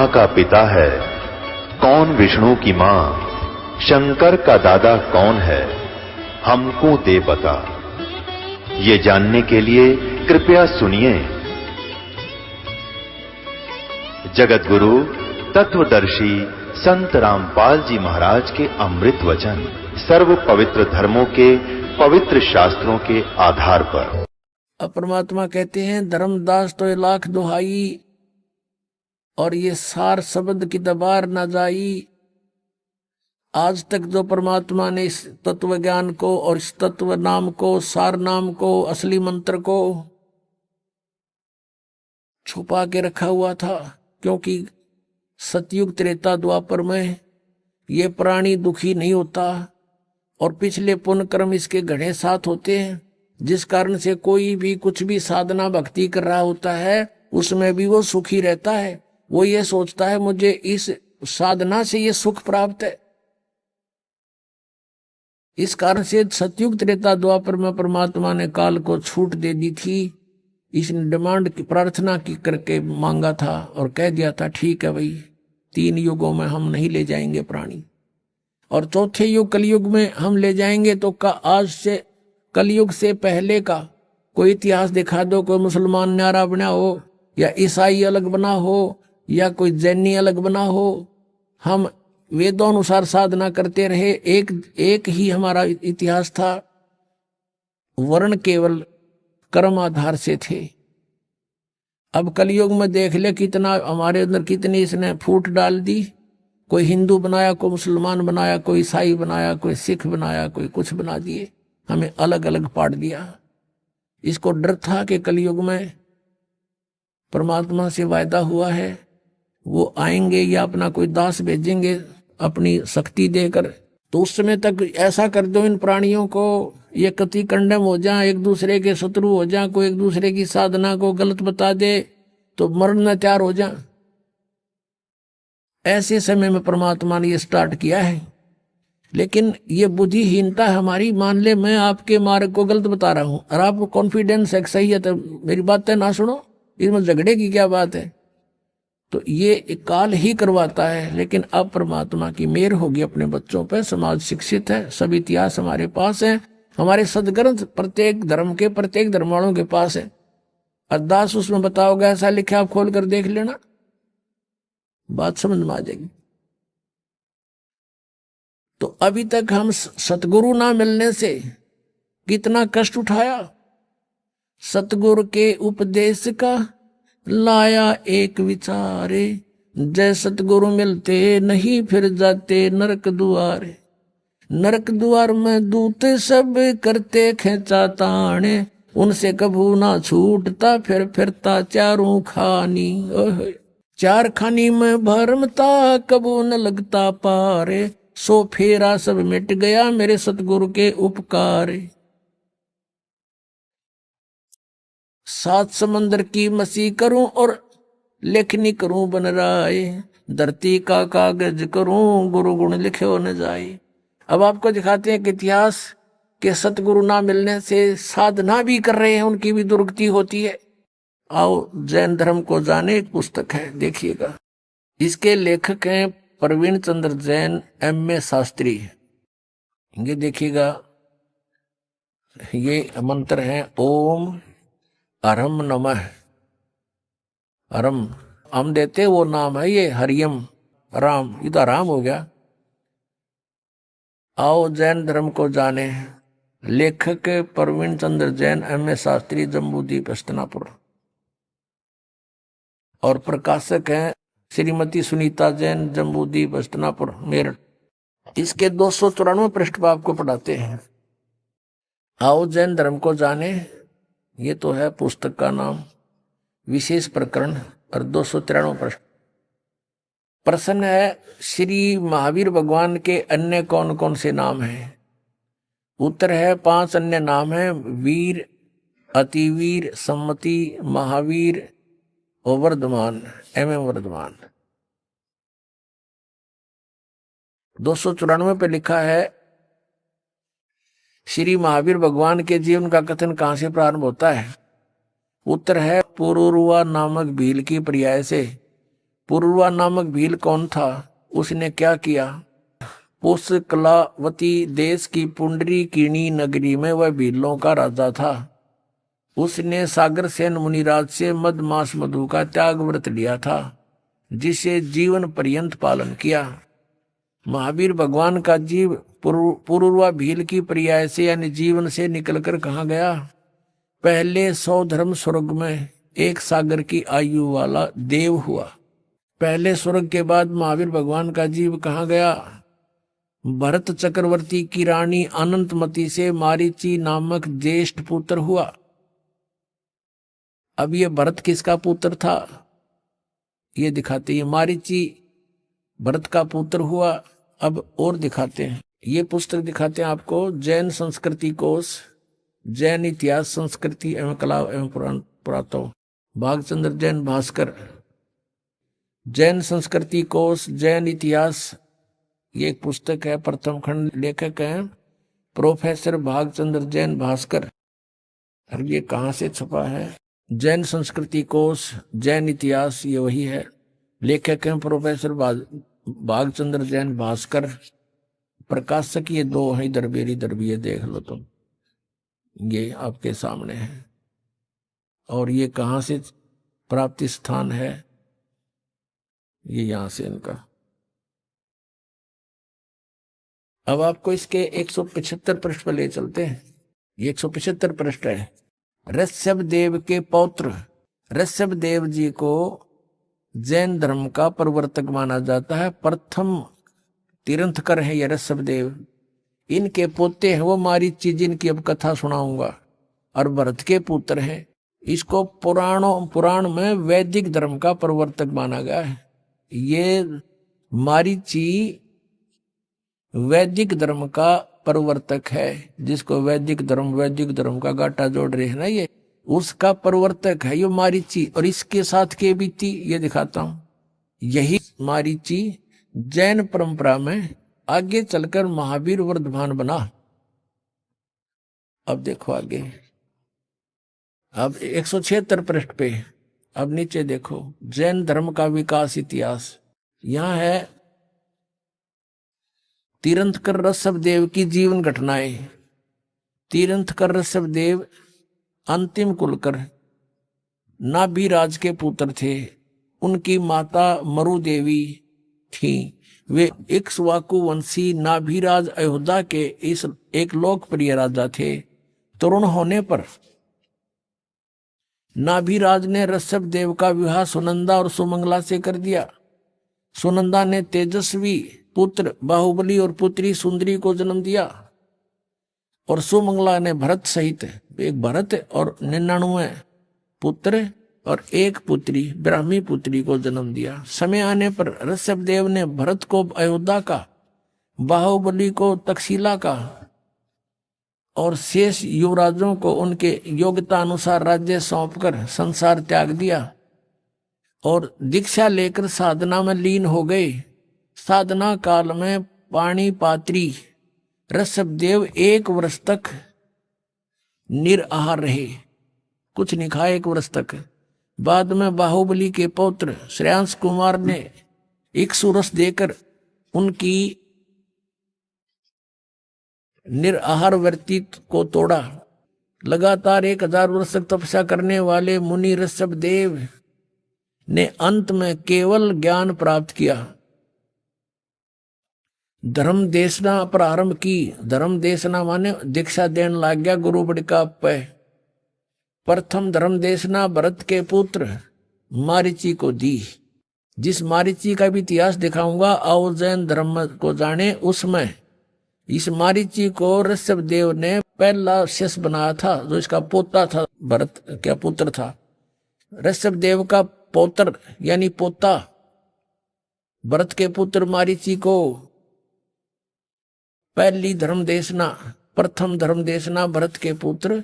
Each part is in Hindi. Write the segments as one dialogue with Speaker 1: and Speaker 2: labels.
Speaker 1: ब्रह्मा का पिता है, कौन विष्णु की मां, शंकर का दादा कौन है, हमको दे बता। ये जानने के लिए कृपया सुनिए। जगत गुरु तत्वदर्शी संत रामपाल जी महाराज के अमृत वचन सर्व पवित्र धर्मों के पवित्र शास्त्रों के आधार पर।
Speaker 2: अब परमात्मा कहते हैं, धर्मदास तो लाख दुहाई और ये सार शब्द की दबार न जाई। आज तक जो परमात्मा ने इस तत्व ज्ञान को और इस तत्व नाम को, सार नाम को, असली मंत्र को छुपा के रखा हुआ था, क्योंकि सतयुग त्रेता द्वापर में ये प्राणी दुखी नहीं होता और पिछले पुण्य कर्म इसके घड़े साथ होते हैं, जिस कारण से कोई भी कुछ भी साधना भक्ति कर रहा होता है उसमें भी वो सुखी रहता है। वो ये सोचता है मुझे इस साधना से ये सुख प्राप्त है। इस कारण से सतयुग त्रेता द्वापर में परमात्मा ने काल को छूट दे दी थी। इसने डिमांड की प्रार्थना की करके मांगा था और कह दिया था ठीक है भाई, 3 युगों में हम नहीं ले जाएंगे प्राणी, और चौथे युग कलयुग में हम ले जाएंगे। तो आज से कलयुग से पहले का कोई इतिहास दिखा दो, कोई मुसलमान न्यारा बना हो या ईसाई अलग बना हो या कोई जैनी अलग बना हो। हम वेदों अनुसार साधना करते रहे, एक ही हमारा इतिहास था। वर्ण केवल कर्म आधार से थे। अब कलयुग में देख ले कितना हमारे अंदर कितनी इसने फूट डाल दी। कोई हिंदू बनाया, कोई मुसलमान बनाया, कोई ईसाई बनाया, कोई सिख बनाया, कोई कुछ बना दिए, हमें अलग अलग पाट दिया। इसको डर था कि कलयुग में परमात्मा से वायदा हुआ है वो आएंगे या अपना कोई दास भेजेंगे अपनी शक्ति देकर, तो उस समय तक ऐसा कर दो इन प्राणियों को ये कति कंडम हो जाए, एक दूसरे के शत्रु हो जाए, कोई एक दूसरे की साधना को गलत बता दे तो मरना तैयार हो जाए। ऐसे समय में परमात्मा ने ये स्टार्ट किया है। लेकिन ये बुद्धिहीनता हमारी, मान ले मैं आपके मार्ग को गलत बता रहा हूं और आपको कॉन्फिडेंस है सही है तो मेरी बातें ना सुनो, इसमें झगड़े की क्या बात है। तो ये काल ही करवाता है। लेकिन अब परमात्मा की मेहर होगी अपने बच्चों पर, समाज शिक्षित है, सब इतिहास हमारे पास है, हमारे सदग्रंथ प्रत्येक धर्म के प्रत्येक धर्म वालों के पास है। अरदास उसमें बताओगे ऐसा लिखा, आप खोल कर देख लेना, बात समझ में आ जाएगी। तो अभी तक हम सतगुरु ना मिलने से कितना कष्ट उठाया। सतगुरु के उपदेश का लाया एक विचारे, जय सतगुरु मिलते नहीं फिर जाते नरक दुआरे। नरक द्वार में दूत सब करते खेचा ताने, उनसे कभू ना छूटता फिर फिरता चारों खानी। चार खानी में भरमता कबू न लगता पारे, सो फेरा सब मिट गया मेरे सतगुरु के उपकार। 7 समंदर की मसी करूं और लेखनी करूं बन राय, धरती का कागज करूं गुरु गुण लिखे न जाए। अब आपको दिखाते हैं कि इतिहास के सतगुरु ना मिलने से साधना भी कर रहे हैं, उनकी भी दुर्गति होती है। आओ जैन धर्म को जाने, एक पुस्तक है देखिएगा। इसके लेखक हैं प्रवीण चंद्र जैन, M.A. शास्त्री। ये देखिएगा, ये मंत्र है ओम अरम नमः। अरम हम देते वो नाम है, ये हरियम राम, ये तो राम हो गया। आओ जैन धर्म को जाने, लेखक प्रवीण चंद्र जैन, M.A. शास्त्री, जम्बूद्वीप हस्तिनापुर, और प्रकाशक हैं श्रीमती सुनीता जैन, जम्बूद्वीप हस्तिनापुर, मेरठ। इसके 294 पृष्ठ पर आपको पढ़ाते हैं। आओ जैन धर्म को जाने, ये तो है पुस्तक का नाम, विशेष प्रकरण, और 293 पृष्ठ। प्रश्न है श्री महावीर भगवान के अन्य कौन कौन से नाम हैं। उत्तर है 5 अन्य नाम हैं, वीर, अतिवीर, सम्मति, महावीर और वर्धमान, एवं वर्धमान। 294 पे लिखा है श्री महावीर भगवान के जीवन का कथन कहां से प्रारंभ होता है। उत्तर है पुरुरुआ नामक भील की पर्याय से पुरुरवा नामक भील कौन था? उसने क्या किया? पुष्कलावती देश की पुंडरीकिणी नगरी में वह भीलों का राजा था। उसने सागर सेन मुनिराज से मद मास मधु का त्याग व्रत लिया था, जिसे जीवन पर्यंत पालन किया। महावीर भगवान का जीव पुरुरवा भील की पर्याय से यानी जीवन से निकलकर कहाँ गया? पहले 100 धर्म स्वर्ग में एक सागर की आयु वाला देव हुआ। पहले स्वर्ग के बाद महावीर भगवान का जीव कहाँ गया? भरत चक्रवर्ती की रानी अनंतमती से मारीची नामक ज्येष्ठ पुत्र हुआ। अब ये भरत किसका पुत्र था ये दिखाते हैं। मारीची भरत का पुत्र हुआ। अब और दिखाते हैं, ये पुस्तक दिखाते हैं आपको, जैन संस्कृति कोश, जैन इतिहास संस्कृति एवं कला एवं पुरातत्व, भागचंद्र जैन भास्कर। जैन संस्कृति कोश, जैन इतिहास, ये एक पुस्तक है। प्रथम खंड, लेखक हैं प्रोफेसर भागचंद्र जैन भास्कर। और ये कहाँ से छपा है? जैन संस्कृति कोश, जैन इतिहास, ये वही है। लेखक हैं प्रोफेसर भागचंद्र जैन भास्कर। प्रकाशक ये दो हैं, इधर भी ये देख लो तुम, ये आपके सामने है। और ये कहाँ से प्राप्ति स्थान है? ये यहां से इनका। अब आपको इसके 175 पृष्ठ पर ले चलते हैं। ये 175 पृष्ठ है। ऋषभ देव के पौत्र ऋषभ देव जी को जैन धर्म का प्रवर्तक माना जाता है। प्रथम तीर्थंकर है ये ऋषभ देव। इनके पोते हैं वो मारीची, जिनकी अब कथा सुनाऊंगा, और भरत के पुत्र हैं। इसको पुराण में वैदिक धर्म का प्रवर्तक माना गया है। ये मारीची वैदिक धर्म का प्रवर्तक है, जिसको वैदिक धर्म का गाटा जोड़ रहे हैं ना, ये उसका प्रवर्तक है ये मारीची। और इसके साथ के बीती ये दिखाता हूं। यही मारीची जैन परंपरा में आगे चलकर महावीर वर्धमान बना। अब देखो आगे, अब 176 पृष्ठ पे अब नीचे देखो, जैन धर्म का विकास इतिहास। यहां है तीर्थंकर ऋषभ देव की जीवन घटनाएं। तीर्थंकर ऋषभ देव अंतिम कुलकर नाभिराज के पुत्र थे। उनकी माता मरु देवी थी। वे इक्ष्वाकु वंशी नाभिराज अयोध्या के इस एक लोकप्रिय राजा थे। तरुण होने पर नाभिराज ने ऋषभ देव का विवाह सुनंदा और सुमंगला से कर दिया। सुनंदा ने तेजस्वी पुत्र बाहुबली और पुत्री सुंदरी को जन्म दिया, और सुमंगला ने भरत सहित एक भरत और 99 पुत्र और एक पुत्री ब्राह्मी पुत्री को जन्म दिया। समय आने पर ऋषभ देव ने भरत को अयोध्या का, बाहुबली को तक्षशिला का और शेष युवराजों को उनके योग्यता अनुसार राज्य सौंपकर संसार त्याग दिया और दीक्षा लेकर साधना में लीन हो गए। साधना काल में पाणिपात्री ऋषभ देव 1 वर्ष तक निराहार रहे, कुछ नहीं खाए 1 वर्ष तक। बाद में बाहुबली के पौत्र श्रेयांश कुमार ने इक्ष्वाकु देकर उनकी निराहार वृत्ति को तोड़ा। लगातार 1000 वर्ष तक तपस्या करने वाले मुनि ऋषभ देव ने अंत में केवल ज्ञान प्राप्त किया। धर्म देशना प्रारंभ की। धर्म देशना माने दीक्षा देने लग गया गुरु बड़का पे। प्रथम धर्म देशना भरत के पुत्र मारीची को दी। जिस मारीची का भी इतिहास दिखाऊंगा, आओ जैन धर्म को जाने। उसमें इस मारीची को ऋषभ देव ने पहला शिष्य बनाया था, जो इसका पोता था, भरत का पुत्र था। ऋषभ देव का पौत्र यानी पोता भरत के पुत्र मारीची को पहली धर्म देशना, प्रथम धर्म देशना भरत के पुत्र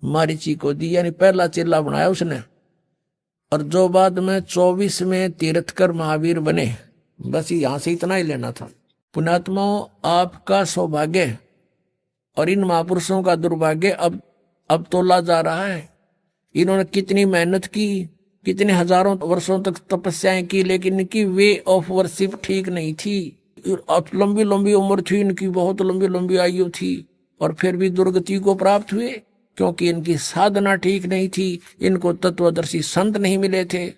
Speaker 2: मारीची को दी, यानी पहला चेला बनाया उसने। और जो बाद में 24वें तीर्थंकर महावीर बने। बस यहां से इतना ही लेना था। पुण्यात्माओं, आपका सौभाग्य और इन महापुरुषों का दुर्भाग्य अब तोला जा रहा है। इन्होंने कितनी मेहनत की, कितने हजारों वर्षों तक तपस्याएं की, लेकिन इनकी वे ऑफ वर्शिप ठीक नहीं थी। लंबी लंबी उम्र थी इनकी, बहुत लंबी लंबी आयु थी, और फिर भी दुर्गति को प्राप्त हुए, क्योंकि इनकी साधना ठीक नहीं थी। इनको तत्वदर्शी संत नहीं मिले थे।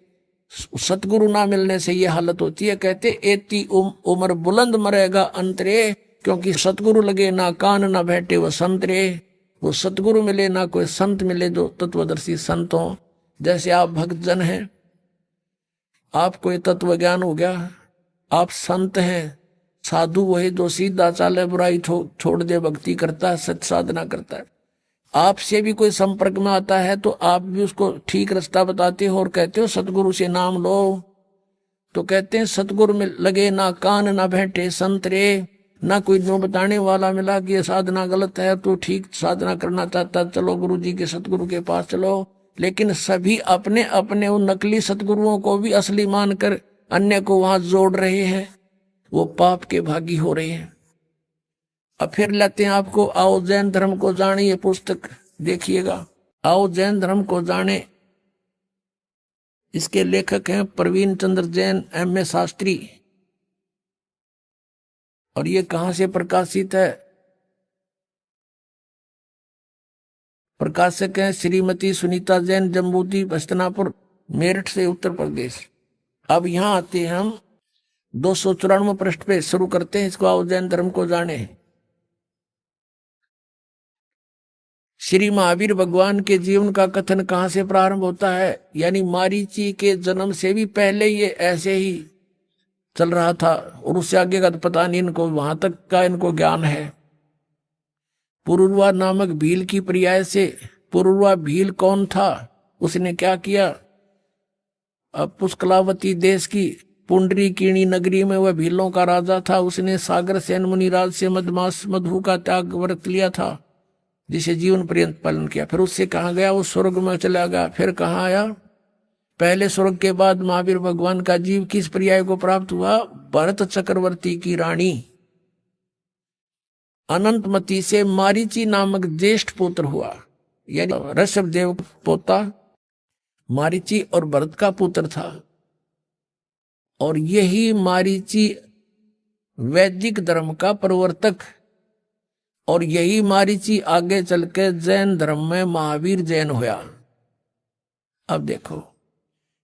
Speaker 2: सतगुरु ना मिलने से ये हालत होती है। कहते एती उम्र बुलंद मरेगा अंतरे, क्योंकि सतगुरु लगे ना कान ना बैठे वो संतरे। वो सतगुरु मिले ना कोई संत मिले जो तत्वदर्शी संत हो। जैसे आप भक्त जन हैं, आपको ये तत्व ज्ञान हो गया, आप संत हैं। साधु वही जो सीधा चाले, बुराई छोड़ दे, भक्ति करता है, सच साधना करता है। आपसे भी कोई संपर्क में आता है तो आप भी उसको ठीक रास्ता बताते हो और कहते हो सतगुरु से नाम लो। तो कहते हैं सतगुरु में लगे ना कान ना बैठे संतरे। ना कोई जो बताने वाला मिला कि ये साधना गलत है, तो ठीक साधना करना चाहता चलो गुरु जी के सतगुरु के पास चलो। लेकिन सभी अपने अपने उन नकली सतगुरुओं को भी असली मानकर अन्य को वहां जोड़ रहे हैं, वो पाप के भागी हो रहे हैं। अब फिर लेते हैं आपको आओ जैन धर्म को जाने, ये पुस्तक देखिएगा, आओ जैन धर्म को जाने। इसके लेखक हैं प्रवीण चंद्र जैन, M.A. शास्त्री। और ये कहां से प्रकाशित है? प्रकाशक हैं श्रीमती सुनीता जैन, जम्बूद्वीप हस्तिनापुर, मेरठ से, उत्तर प्रदेश। अब यहां आते हैं हम 294 पृष्ठ पे शुरू करते हैं इसको, आओ जैन धर्म को जाने। श्री महावीर भगवान के जीवन का कथन कहां से प्रारंभ होता है? यानी मारीची के जन्म से भी पहले ये ऐसे ही चल रहा था, और उससे आगे का तो पता नहीं इनको, वहां तक का इनको ज्ञान है। पुरुरवा नामक भील की पर्याय से, पुरुरवा भील कौन था, उसने क्या किया? अब पुष्कलावती देश की पुंडरीकीणी नगरी में वह भीलों का राजा था। उसने सागर सेन मुनिराज से मधमास मधु का त्याग व्रत लिया था, जिसे जीवन पर्यंत पालन किया। फिर उससे कहाँ गया? वो स्वर्ग में चला गया। फिर कहाँ आया? पहले स्वर्ग के बाद महावीर भगवान का जीव किस पर्याय को प्राप्त हुआ? भरत चक्रवर्ती की रानी अनंतमती से मारीची नामक ज्येष्ठ पुत्र हुआ। यानी ऋषभ देव पोता मारीची और भरत का पुत्र था। और यही मारीची वैदिक धर्म का प्रवर्तक, और यही मारीची आगे चल के जैन धर्म में महावीर जैन हुआ। अब देखो,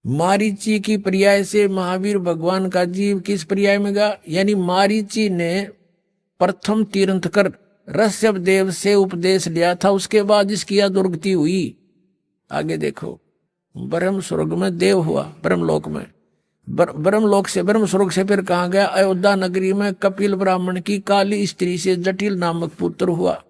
Speaker 2: मारीची की पर्याय से महावीर भगवान का जीव किस पर्याय में गया? यानी मारीची ने प्रथम तीर्थंकर ऋषभ देव से उपदेश लिया था, उसके बाद इसकी दुर्गति हुई। आगे देखो, ब्रह्म स्वर्ग में देव हुआ, ब्रह्मलोक में, ब्रह्मलोक से ब्रह्म स्वर्ग से फिर कहाँ गया? अयोध्या नगरी में कपिल ब्राह्मण की काली स्त्री से जटिल नामक पुत्र हुआ।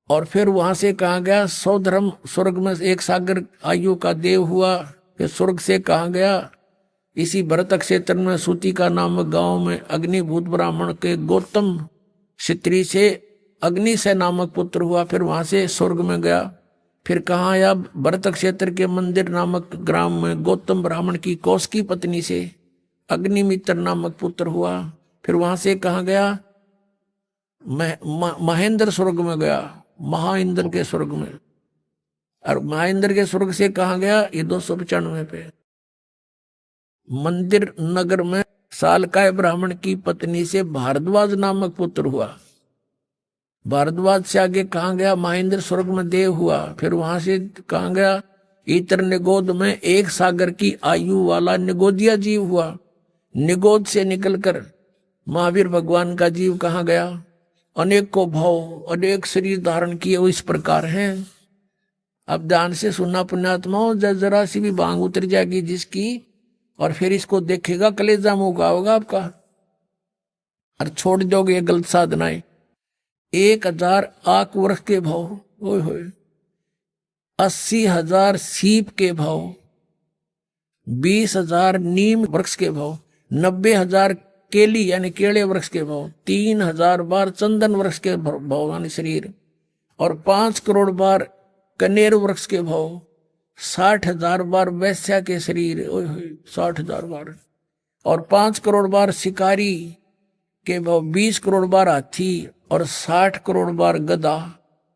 Speaker 2: और फिर वहां से कहाँ गया? सौधर्म स्वर्ग में एक सागर आयु का देव हुआ। फिर स्वर्ग से कहाँ गया? इसी भरत क्षेत्र में सूती का नामक गांव में अग्निभूत ब्राह्मण के गौतम स्त्री से अग्निशय नामक पुत्र हुआ। फिर वहां से स्वर्ग में गया। फिर कहाँ आया? भरत क्षेत्र के मंदिर नामक ग्राम में गौतम ब्राह्मण की कौशिकी पत्नी से अग्निमित्र नामक पुत्र हुआ। फिर वहां से कहाँ गया? महेंद्र स्वर्ग में गया, महाइंद्र के स्वर्ग में। और महाइंद्र के स्वर्ग से कहाँ गया? ये 295 पे मंदिर नगर में सालकाय ब्राह्मण की पत्नी से भारद्वाज नामक पुत्र हुआ। भारद्वाज से आगे कहाँ गया? महेंद्र स्वर्ग में देव हुआ। फिर वहां से कहाँ गया? इतर निगोद में एक सागर की आयु वाला निगोदिया जीव हुआ। निगोद से निकलकर महावीर भगवान का जीव कहाँ गया? अनेक को भाव, अनेक शरीर धारण किए वो इस प्रकार हैं। अब ध्यान से सुनना पुण्यात्माओं, जरा सी भी बांग उतर जाएगी जिसकी, और फिर इसको देखेगा कलेजा मुंह का होगा आपका, और छोड़ दोगे ये गलत साधनाएं। 1000 आक वृक्ष के भाव, ओए होए, 80,000 सीप के भाव, 20,000 नीम वृक्ष के भाव, 90,000 केली यानी केले वृक्ष के भाव, 3,000 बार चंदन वृक्ष के भाव यानी शरीर, और 5 करोड़ बार कनेर वृक्ष के भाव, 60,000 बार वैश्या के शरीर, ओए होए 60,000 बार, और 5 करोड़ बार शिकारी के भाव, 20 करोड़ बार हाथी, और 60 करोड़ बार गधा।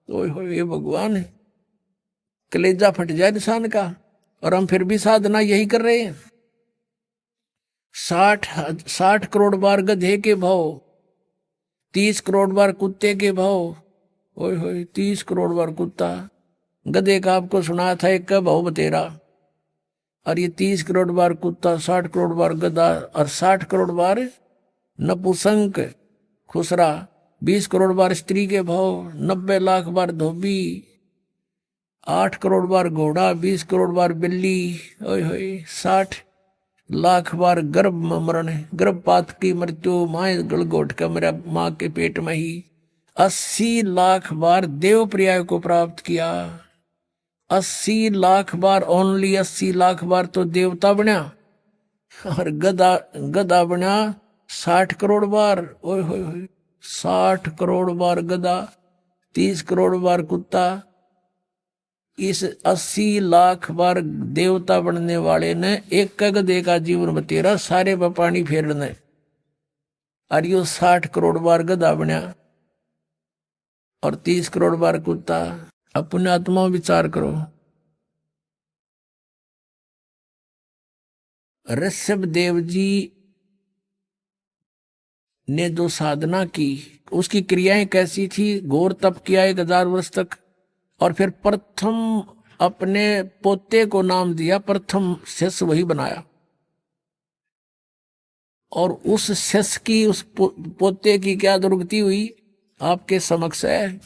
Speaker 2: ओए होए ये भगवान है, कलेजा फट जाए इंसान का। और हम फिर भी साधना यही कर रहे हैं। 60 करोड़ बार गधे के भाव, 30 करोड़ बार कुत्ते के भाव। ओए होए, 30 करोड़ बार कुत्ता, गधे का आपको सुना था एक का भाव बतेरा, और ये 30 करोड़ बार कुत्ता, 60 करोड़ बार गधा, और 60 करोड़ बार नपुसंक खुसरा, 20 करोड़ बार स्त्री के भाव, 90 लाख बार धोबी, 8 करोड़ बार घोड़ा, 20 करोड़ बार बिल्ली। ओए होए, 60 लाख बार गर्भ में मरण, गर्भपात की मृत्यु, माए गलगोट का मेरा माँ के पेट में ही। 80 लाख बार देव पर्याय को प्राप्त किया, 80 लाख बार, ओनली 80 लाख बार तो देवता बना, और गधा बना 60 करोड़ बार। ओए होए, 60 करोड़ बार गधा, 30 करोड़ बार कुत्ता। इस 80 लाख बार देवता बनने वाले ने एक गधे का जीवन बतेरा, सारे पर पानी फेरने, और यो 60 करोड़ बार गधा बना और 30 करोड़ बार कुत्ता। अपने आत्मा विचार करो। ऋषभ देव जी ने जो साधना की, उसकी क्रियाएं कैसी थी? घोर तप किया 1000 वर्ष तक, और फिर प्रथम अपने पोते को नाम दिया, प्रथम शिष्य वही बनाया, और उस शिष्य की, उस पोते की क्या दुर्गति हुई आपके समक्ष है।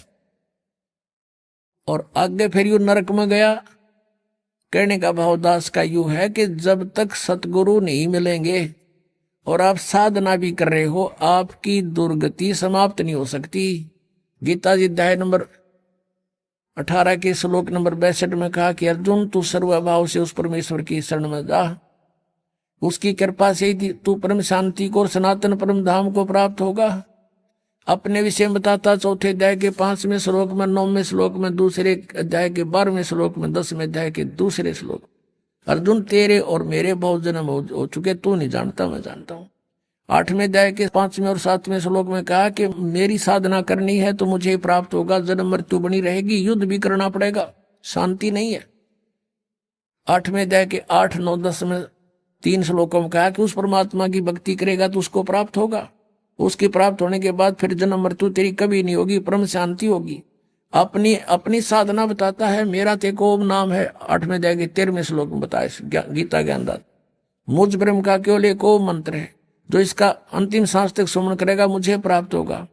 Speaker 2: और आगे फिर यू नरक में गया। कहने का भाव दास का यू है कि जब तक सतगुरु नहीं मिलेंगे और आप साधना भी कर रहे हो, आपकी दुर्गति समाप्त नहीं हो सकती। गीता जी अध्याय नंबर 18 के श्लोक नंबर 62 में कहा कि अर्जुन, तू सर्वभाव से उस परमेश्वर की शरण में जा, उसकी कृपा से ही तू परम शांति को और सनातन परम धाम को प्राप्त होगा। अपने विषय में बताता 4थे अध्याय के 5वें श्लोक में, 9वें श्लोक में, दूसरे अध्याय के 12वें श्लोक में, 10वें अध्याय के दूसरे श्लोक। अर्जुन, तेरे और मेरे बहुत जन्म हो चुके, तू नहीं जानता, मैं जानता हूं। 8वें अध्याय के 5वें और 7वें श्लोक में कहा कि मेरी साधना करनी है तो मुझे प्राप्त होगा, जन्म मृत्यु बनी रहेगी, युद्ध भी करना पड़ेगा, शांति नहीं है। 8वें अध्याय के 8, 9, 10 में 3 श्लोकों में कहा कि उस परमात्मा की भक्ति करेगा तो उसको प्राप्त होगा। उसकी प्राप्त होने के बाद फिर जन्म मृत्यु तेरी कभी नहीं होगी, परम शांति होगी। अपनी साधना बताता है। मेरा तेको ओम नाम है, 8वें अध्याय के 13वें श्लोक में बताया गीता ज्ञानदाता। मुझ ब्रह्म का केवल एक ओम मंत्र है, जो इसका अंतिम सांस तक सुमन करेगा मुझे प्राप्त होगा,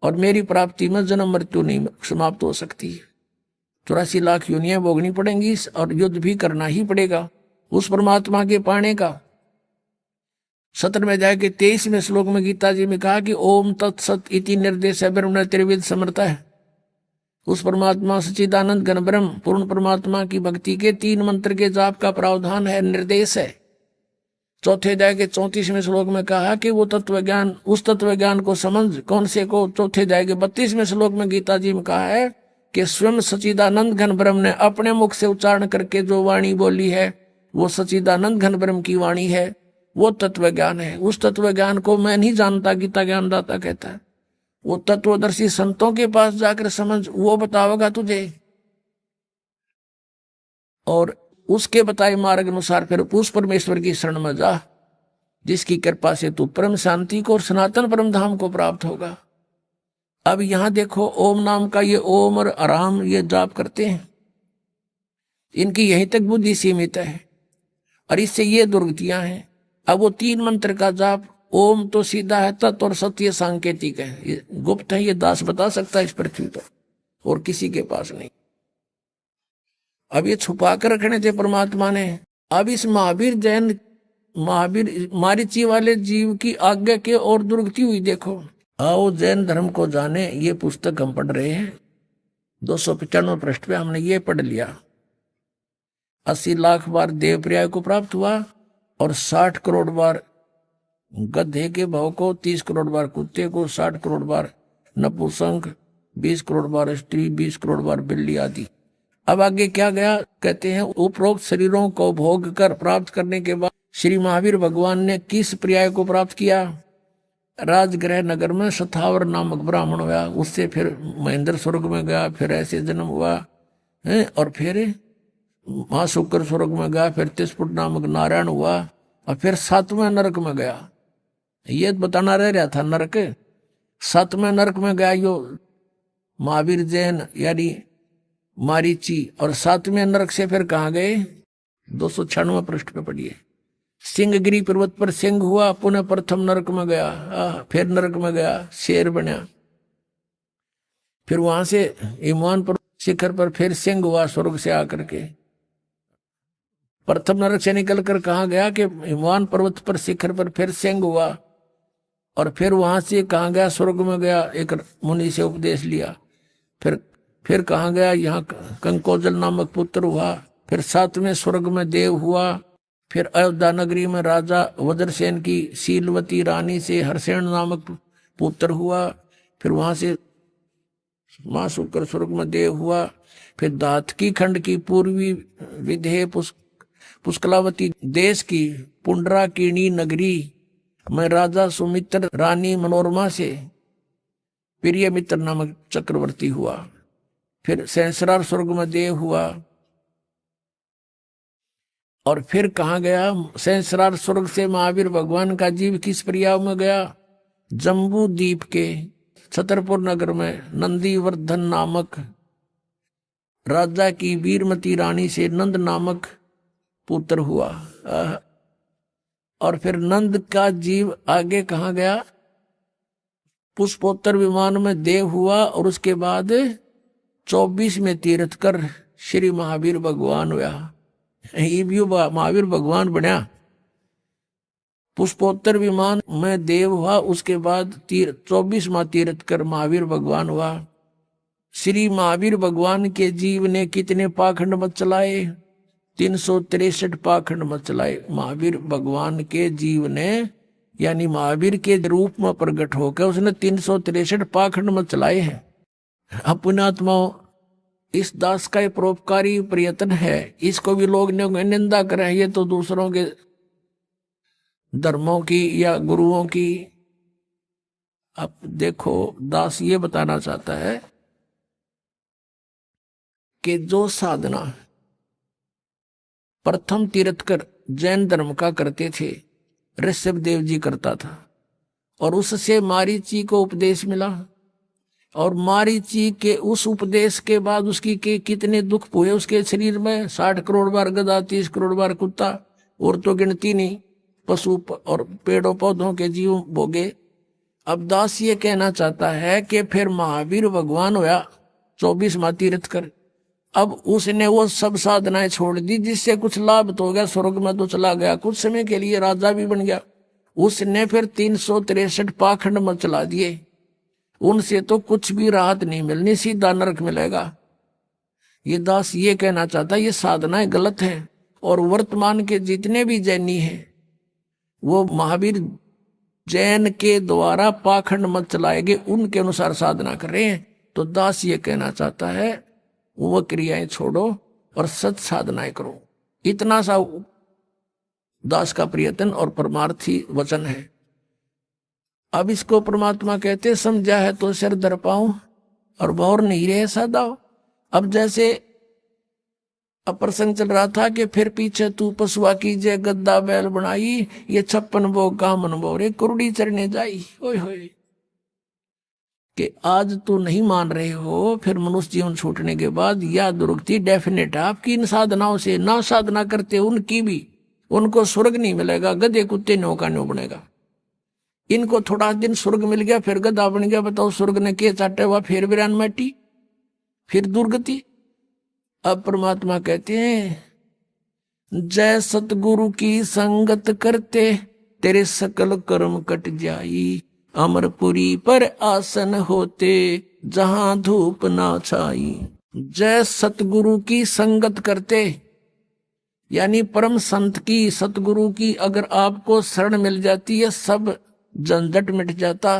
Speaker 2: और मेरी प्राप्ति में जन्म मृत्यु नहीं समाप्त हो सकती। 84 लाख योनियां भोगनी पड़ेंगी और युद्ध भी करना ही पड़ेगा उस परमात्मा के पाने का। 17वें अध्याय के 23वें श्लोक में गीता जी में कहा कि ओम तत्सत इति निर्देश ब्रह्म त्रिविध समर्था है। उस परमात्मा सच्चिदानंद घन ब्रह्म पूर्ण परमात्मा की भक्ति के 3 मंत्र के जाप का प्रावधान है, निर्देश है। 4थे अध्याय के 34वें श्लोक में कहा कि वो तत्व ज्ञान, उस तत्व ज्ञान को समझ, कौन से को? 4थे अध्याय के 32वें श्लोक में गीता जी में कहा है कि स्वयं सच्चिदानंद घन ब्रह्म ने अपने मुख से उच्चारण करके जो वाणी बोली है वो सच्चिदानंद घन ब्रह्म की वाणी है, वो तत्व ज्ञान है। उस तत्व ज्ञान को मैं नहीं जानता, गीता ज्ञानदाता कहता है। वो तत्वदर्शी संतों के पास जाकर समझ, वो बताओगा तुझे, और उसके बताए मार्ग अनुसार फिर उस परमेश्वर की शरण में जा, जिसकी कृपा से तू परम शांति को और सनातन परम धाम को प्राप्त होगा। अब यहां देखो, ओम नाम का ये ओम और आराम ये जाप करते हैं, इनकी यहीं तक बुद्धि सीमित है और इससे ये दुर्गतियां हैं। अब वो 3 मंत्र का जाप, ओम तो सीधा है, तत् और सत्य सांकेतिक है, ये गुप्त है, ये दास बता सकता है इस पृथ्वी पर, और किसी के पास नहीं। अब ये छुपा कर रखने थे परमात्मा ने। अब इस महावीर मारीची वाले जीव की आज्ञा के और दुर्गति हुई। देखो, आओ जैन धर्म को जाने, ये पुस्तक हम पढ़ रहे हैं। 295 पृष्ठ पे हमने ये पढ़ लिया। 80 लाख बार देव पर्याय को प्राप्त हुआ और 60 करोड़ बार गधे के भाव को, 30 करोड़ बार कुत्ते को, 60 करोड़ बार नपुंसक, 20 करोड़ बार स्त्री, 20 करोड़ बार बिल्ली आदि। अब आगे क्या गया? कहते हैं उपरोक्त शरीरों को भोग कर प्राप्त करने के बाद श्री महावीर भगवान ने किस पर्याय को प्राप्त किया? राजगृह नगर में सथावर नामक ब्राह्मण हुआ, उससे फिर महेंद्र स्वर्ग में गया, फिर ऐसे जन्म हुआ है, और फिर महाशुक्र स्वर्ग में गया, फिर तिस्पुट नामक नारायण हुआ, और फिर 7वें नरक में गया। ये बताना रह रहा था नरक। 7वें नरक में गया यो महावीर जैन यानी मारीची, और 7वें नरक से फिर कहाँ गए? 296 पृष्ठ पे पढ़िए। सिंहगिरी पर्वत पर सिंह हुआ, पुनः प्रथम नरक में गया, फिर नरक में गया, शेर बना, फिर वहां से हिमवान पर्वत शिखर पर फिर सिंह हुआ स्वर्ग से आकर के। प्रथम नरक से निकल कर कहा गया कि हिमवान पर्वत पर शिखर पर फिर सिंह हुआ, और फिर वहां से कहा गया स्वर्ग में गया, एक मुनि से उपदेश लिया। फिर कहा गया यहाँ कंकोजल नामक पुत्र हुआ, फिर 7वें स्वर्ग में देव हुआ, फिर अयोध्या नगरी में राजा वज्रसेन की शीलवती रानी से हरसेन नामक पुत्र हुआ, फिर वहां से मां शुक्र स्वर्ग में देव हुआ, फिर दातकी खंड की पूर्वी विधेय पुष्कलावती देश की पुंडराकिणी नगरी में राजा सुमित्र रानी मनोरमा से प्रिय मित्र नामक चक्रवर्ती हुआ, फिर सहस्रार स्वर्ग में देव हुआ, और फिर कहा गया सहस्रार स्वर्ग से महावीर भगवान का जीव किस प्रयाग में गया? जम्बू द्वीप के छतरपुर नगर में नंदीवर्धन नामक राजा की वीरमती रानी से नंद नामक पुत्र हुआ, और फिर नंद का जीव आगे कहाँ गया? पुष्पोत्तर विमान में देव हुआ, और उसके बाद 24 में तीर्थ कर श्री महावीर भगवान हुआ। महावीर भगवान बना। पुष्पोत्तर विमान में देव हुआ, उसके बाद 24वां तीर्थ कर महावीर भगवान हुआ। श्री महावीर भगवान के जीव ने कितने पाखंड मत चलाए? 363 पाखंड मत चलाए। महावीर भगवान के जीव ने यानी महावीर के रूप में प्रकट होकर उसने 363 पाखंड मत चलाए हैं। अपने आत्माओं, इस दास का परोपकारी प्रयत्न है, इसको भी लोग निंदा करें, ये तो दूसरों के धर्मों की या गुरुओं की। अब देखो, दास ये बताना चाहता है कि जो साधना प्रथम तीर्थकर जैन धर्म का करते थे, ऋषभ देव जी करता था, और उससे मारीची को उपदेश मिला, और मारीची के उस उपदेश के बाद उसकी के कितने दुख हुए उसके शरीर में। 60 करोड़ बार गधा, 30 करोड़ बार कुत्ता, और तो गिनती नहीं, पशु और पेड़ों पौधों के जीव भोगे। अब दास ये कहना चाहता है कि फिर महावीर भगवान हुआ 24वां तीर्थ कर। अब उसने वो सब साधनाएं छोड़ दी जिससे कुछ लाभ तो हो गया, स्वर्ग में तो चला गया, कुछ समय के लिए राजा भी बन गया। उसने फिर 363 पाखंड मत चला दिए, उनसे तो कुछ भी राहत नहीं मिलनी, सीधा नरक मिलेगा। ये दास ये कहना चाहता है ये साधनाएं गलत है, और वर्तमान के जितने भी जैनी हैं वो महावीर जैन के द्वारा पाखंड मत चलाएंगे, उनके अनुसार साधना कर रहे हैं। तो दास ये कहना चाहता है वो क्रियाएं छोड़ो और सत साधनाएं करो। इतना सा दास का प्रयत्न और परमार्थी वचन है। अब इसको परमात्मा कहते समझा है तो सिर धर पाऊं और भौर नहीं रहे सदाओ। अब जैसे अब प्रसंग चल रहा था कि फिर पीछे तू पशुआ कीजिए गद्दा बैल बनाई, ये 56 भोग का मन बोरे कुरुड़ी चरने जाई। ओए होए कि आज तू नहीं मान रहे हो, फिर मनुष्य जीवन छूटने के बाद या दुर्गति डेफिनेट है आपकी। इन साधनाओं से ना साधना करते उनकी भी, उनको स्वर्ग नहीं मिलेगा, गधे कुत्ते न्यो का न्यो बनेगा। इनको थोड़ा दिन स्वर्ग मिल गया फिर गधा बन गया। बताओ स्वर्ग ने के चाटे हुआ, फिर वीरान माटी, फिर दुर्गति। अब परमात्मा कहते हैं जय सतगुरु की संगत करते तेरे सकल कर्म कट जाई, अमरपुरी पर आसन होते जहां धूप ना छाई। जय सतगुरु की संगत करते यानी परम संत की, सतगुरु की अगर आपको शरण मिल जाती है सब झंझट मिट जाता।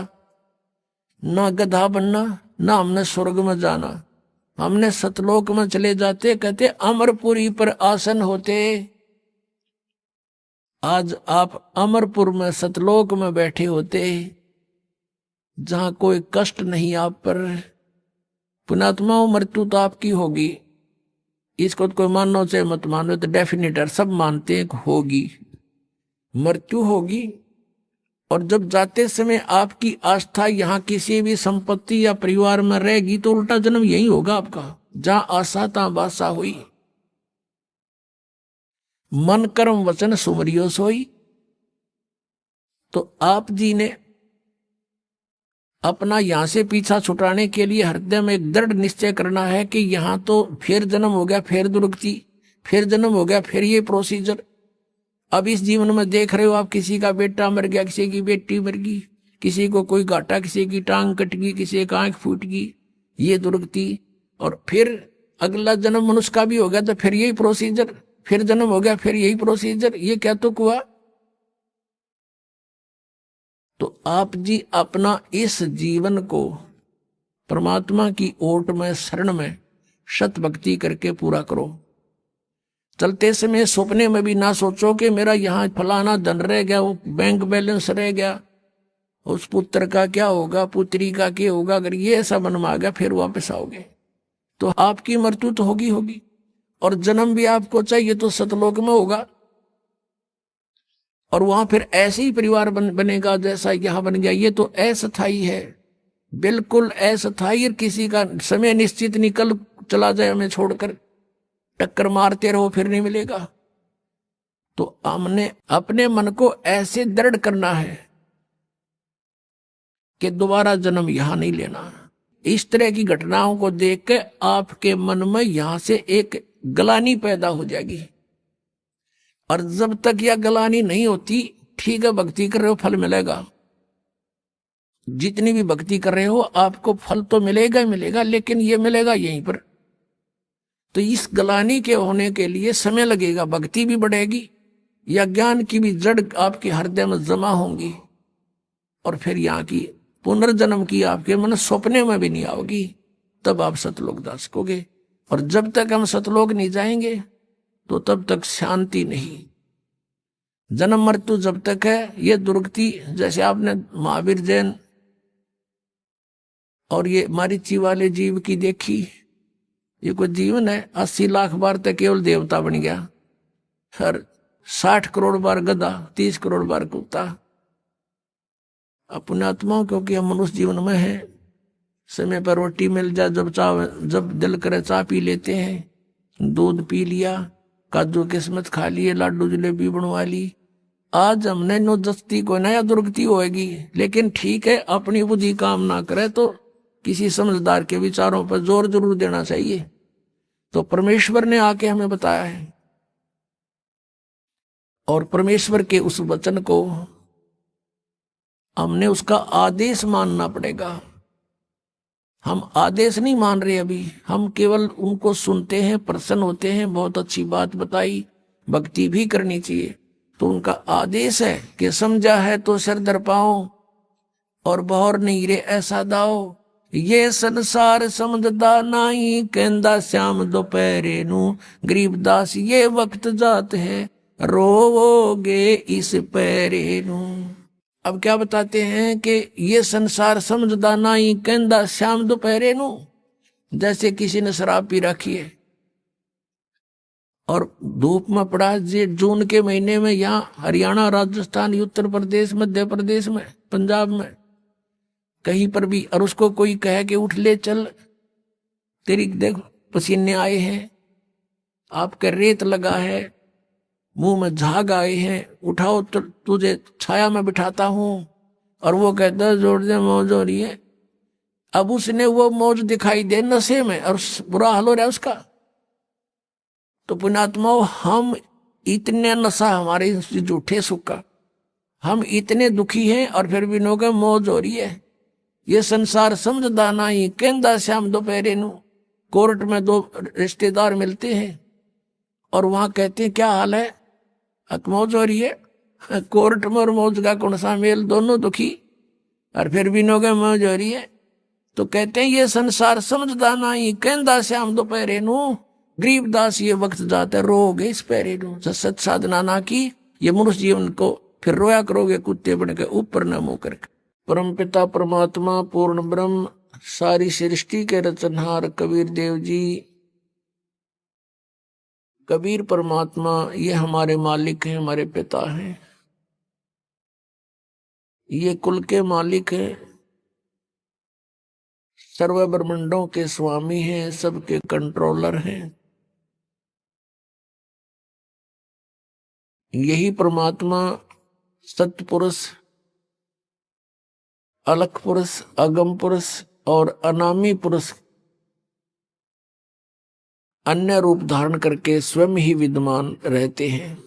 Speaker 2: ना गधा बनना, ना हमने स्वर्ग में जाना, हमने सतलोक में चले जाते। कहते अमरपुरी पर आसन होते। आज आप अमरपुर में सतलोक में बैठे होते जहां कोई कष्ट नहीं आप पर। पुणात्माओं, मृत्यु तो आपकी होगी, इसको तो कोई मानो चाहे मत मानो, तो डेफिनेट है, सब मानते हैं कि होगी, मृत्यु होगी। और जब जाते समय आपकी आस्था यहाँ किसी भी संपत्ति या परिवार में रहेगी तो उल्टा जन्म यही होगा आपका, जहां आशा तहां बासा हुई। मन कर्म वचन सुमरियो सोई। तो आप जी ने अपना यहां से पीछा छुटाने के लिए हृदय में एक दृढ़ निश्चय करना है कि यहां तो फिर जन्म हो गया, फिर दुर्गति, फिर जन्म हो गया, फिर ये प्रोसीजर। अब इस जीवन में देख रहे हो आप, किसी का बेटा मर गया, किसी की बेटी मर गई, किसी को कोई घाटा, किसी की टांग कट गई, किसी की आंख फूट गई, ये दुर्गति। और फिर अगला जन्म मनुष्य का भी हो गया तो फिर यही प्रोसीजर, फिर जन्म हो गया, फिर यही प्रोसीजर। ये क्या तो हुआ। तो आप जी अपना इस जीवन को परमात्मा की ओट में, शरण में सत भक्ति करके पूरा करो। चलते समय सपने में भी ना सोचो कि मेरा यहाँ फलाना धन रह गया, वो बैंक बैलेंस रह गया, उस पुत्र का क्या होगा, पुत्री का क्या होगा। अगर ये ऐसा मन में आ गया फिर वापस आओगे तो आपकी मृत्यु तो होगी होगी। और जन्म भी आपको चाहिए तो सतलोक में होगा, और वहां फिर ऐसे ही परिवार बनेगा जैसा यहां बन गया। ये तो अस्थायी है, बिल्कुल अस्थायी। किसी का समय निश्चित निकल चला जाए हमें छोड़कर, टक्कर मारते रहो फिर नहीं मिलेगा। तो हमने अपने मन को ऐसे दृढ़ करना है कि दोबारा जन्म यहां नहीं लेना। इस तरह की घटनाओं को देख के आपके मन में यहां से एक गलानी पैदा हो जाएगी। और जब तक यह गलानी नहीं होती, ठीक है भक्ति कर रहे हो फल मिलेगा, जितनी भी भक्ति कर रहे हो आपको फल तो मिलेगा ही मिलेगा, लेकिन ये मिलेगा यहीं पर। तो इस गलानी के होने के लिए समय लगेगा, भक्ति भी बढ़ेगी या ज्ञान की भी जड़ आपके हृदय में जमा होंगी, और फिर यहाँ की पुनर्जन्म की आपके मन सपने में भी नहीं आओगी। तब आप सतलोक जा सकोगे। और जब तक हम सतलोक नहीं जाएंगे तो तब तक शांति नहीं। जन्म मृत्यु जब तक है, ये दुर्गति, जैसे आपने महावीर जैन और ये मारीची वाले जीव की देखी, ये कोई जीवन है 80 लाख बार तक केवल देवता बन गया, हर 60 करोड़ बार गधा, 30 करोड़ बार कुत्ता। अपने आत्माओं, क्योंकि हम मनुष्य जीवन में है, समय पर रोटी मिल जाए, जब दिल करे चाय पी लेते हैं, दूध पी लिया, काजू किस्मत खा लिए, लाडू जलेबी बनवा ली। आज हमने नो जस्ती को नया दुर्गति होएगी, लेकिन ठीक है अपनी बुद्धि काम ना करे तो किसी समझदार के विचारों पर जोर जरूर देना चाहिए। तो परमेश्वर ने आके हमें बताया है, और परमेश्वर के उस वचन को हमने उसका आदेश मानना पड़ेगा। हम आदेश नहीं मान रहे अभी, हम केवल उनको सुनते हैं, प्रसन्न होते हैं, बहुत अच्छी बात बताई, भक्ति भी करनी चाहिए। तो उनका आदेश है कि समझा है तो सिर धर पाओ और बहर नहीं रे ऐसा दाओ, ये संसार समझदा नहीं, कहंदा श्याम दोपहरे नू, गरीबदास ये वक्त जात है, रोवोगे इस पैरे नू। अब क्या बताते हैं कि ये संसार समझदा नहीं, कहंदा श्याम दोपहरे नू। जैसे किसी ने शराब पी रखी है और धूप में पड़ा, जून के महीने में, यहाँ हरियाणा, राजस्थान, उत्तर प्रदेश, मध्य प्रदेश में, पंजाब में, कहीं पर भी, और उसको कोई कहे कि उठ ले चल, तेरी देखो पसीने आए हैं, आपके रेत लगा है, मुंह में झाग आए हैं, उठाओ तो तुझे छाया में बिठाता हूं, और वो कहता है जोड़ दे मौज हो रही है। अब उसने वो मौज दिखाई दे नशे में और बुरा हाल हो रहा है उसका। तो पुण्यात्माओं, हम इतने नशा हमारे झूठे सुख का, हम इतने दुखी हैं और फिर भी नो के मौज हो रही है। ये संसार समझदा नहीं, कहंदा श्याम दोपहरे नू। कोर्ट में दो रिश्तेदार मिलते हैं और वहां कहते हैं क्या हाल है, मौज हो रही है। कोर्ट में और मौज का कौन सा मेल, दोनों दुखी, और फिर भी नो के मौज हो रही है। तो कहते हैं ये संसार समझदा नहीं, कहंदा श्याम दोपहरे नू, गरीबदास ये वक्त जाता है, रोगे इस पैरे नू। सत साधना ना की, ये मनुष्य जीवन को फिर रोया करोगे कुत्ते बन के, ऊपर न मुंह करके। परम पिता परमात्मा पूर्ण ब्रह्म सारी सृष्टि के रचनहार कबीर देव जी कबीर परमात्मा ये हमारे मालिक हैं, हमारे पिता हैं, ये कुल के मालिक हैं, सर्व ब्रह्मांडों के स्वामी हैं, सबके कंट्रोलर हैं। यही परमात्मा सत्पुरुष, अलख पुरुष, अगम पुरुष और अनामी पुरुष अन्य रूप धारण करके स्वयं ही विद्यमान रहते हैं।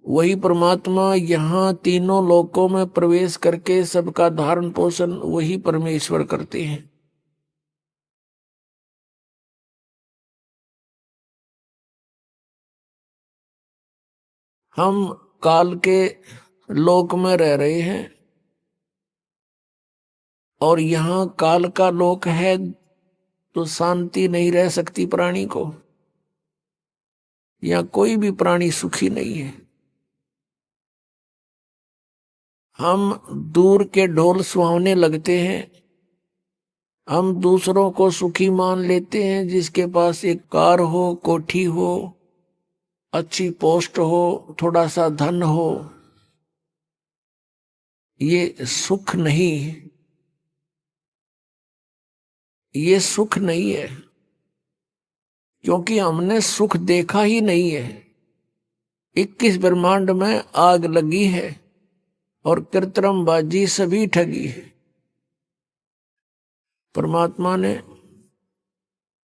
Speaker 2: वही परमात्मा यहाँ तीनों लोकों में प्रवेश करके सबका धारण पोषण वही परमेश्वर करते हैं। हम काल के लोक में रह रहे हैं और यहाँ काल का लोक है तो शांति नहीं रह सकती प्राणी को। यहाँ कोई भी प्राणी सुखी नहीं है। हम दूर के ढोल सुहावने लगते हैं, हम दूसरों को सुखी मान लेते हैं, जिसके पास एक कार हो, कोठी हो, अच्छी पोस्ट हो, थोड़ा सा धन हो। ये सुख नहीं, ये सुख नहीं है, क्योंकि हमने सुख देखा ही नहीं है। 21 ब्रह्मांड में आग लगी है और कृत्रिमबाजी सभी ठगी है। परमात्मा ने,